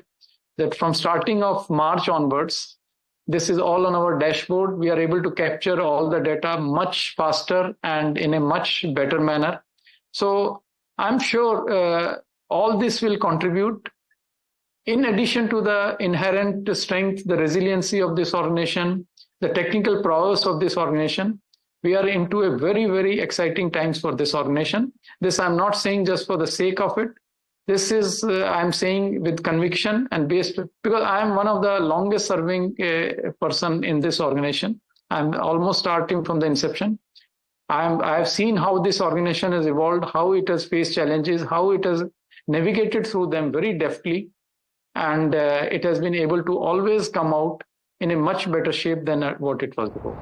O: that from starting of March onwards, this is all on our dashboard. We are able to capture all the data much faster and in a much better manner. So I'm sure all this will contribute. In addition to the inherent strength, the resiliency of this organization, the technical prowess of this organization, we are into a very, very exciting times for this organization. This I'm not saying just for the sake of it. This is, I'm saying with conviction and based, because I am one of the longest serving person in this organization. I'm almost starting from the inception. I have seen how this organization has evolved, how it has faced challenges, how it has navigated through them very deftly. And it has been able to always come out in a much better shape than what it was before.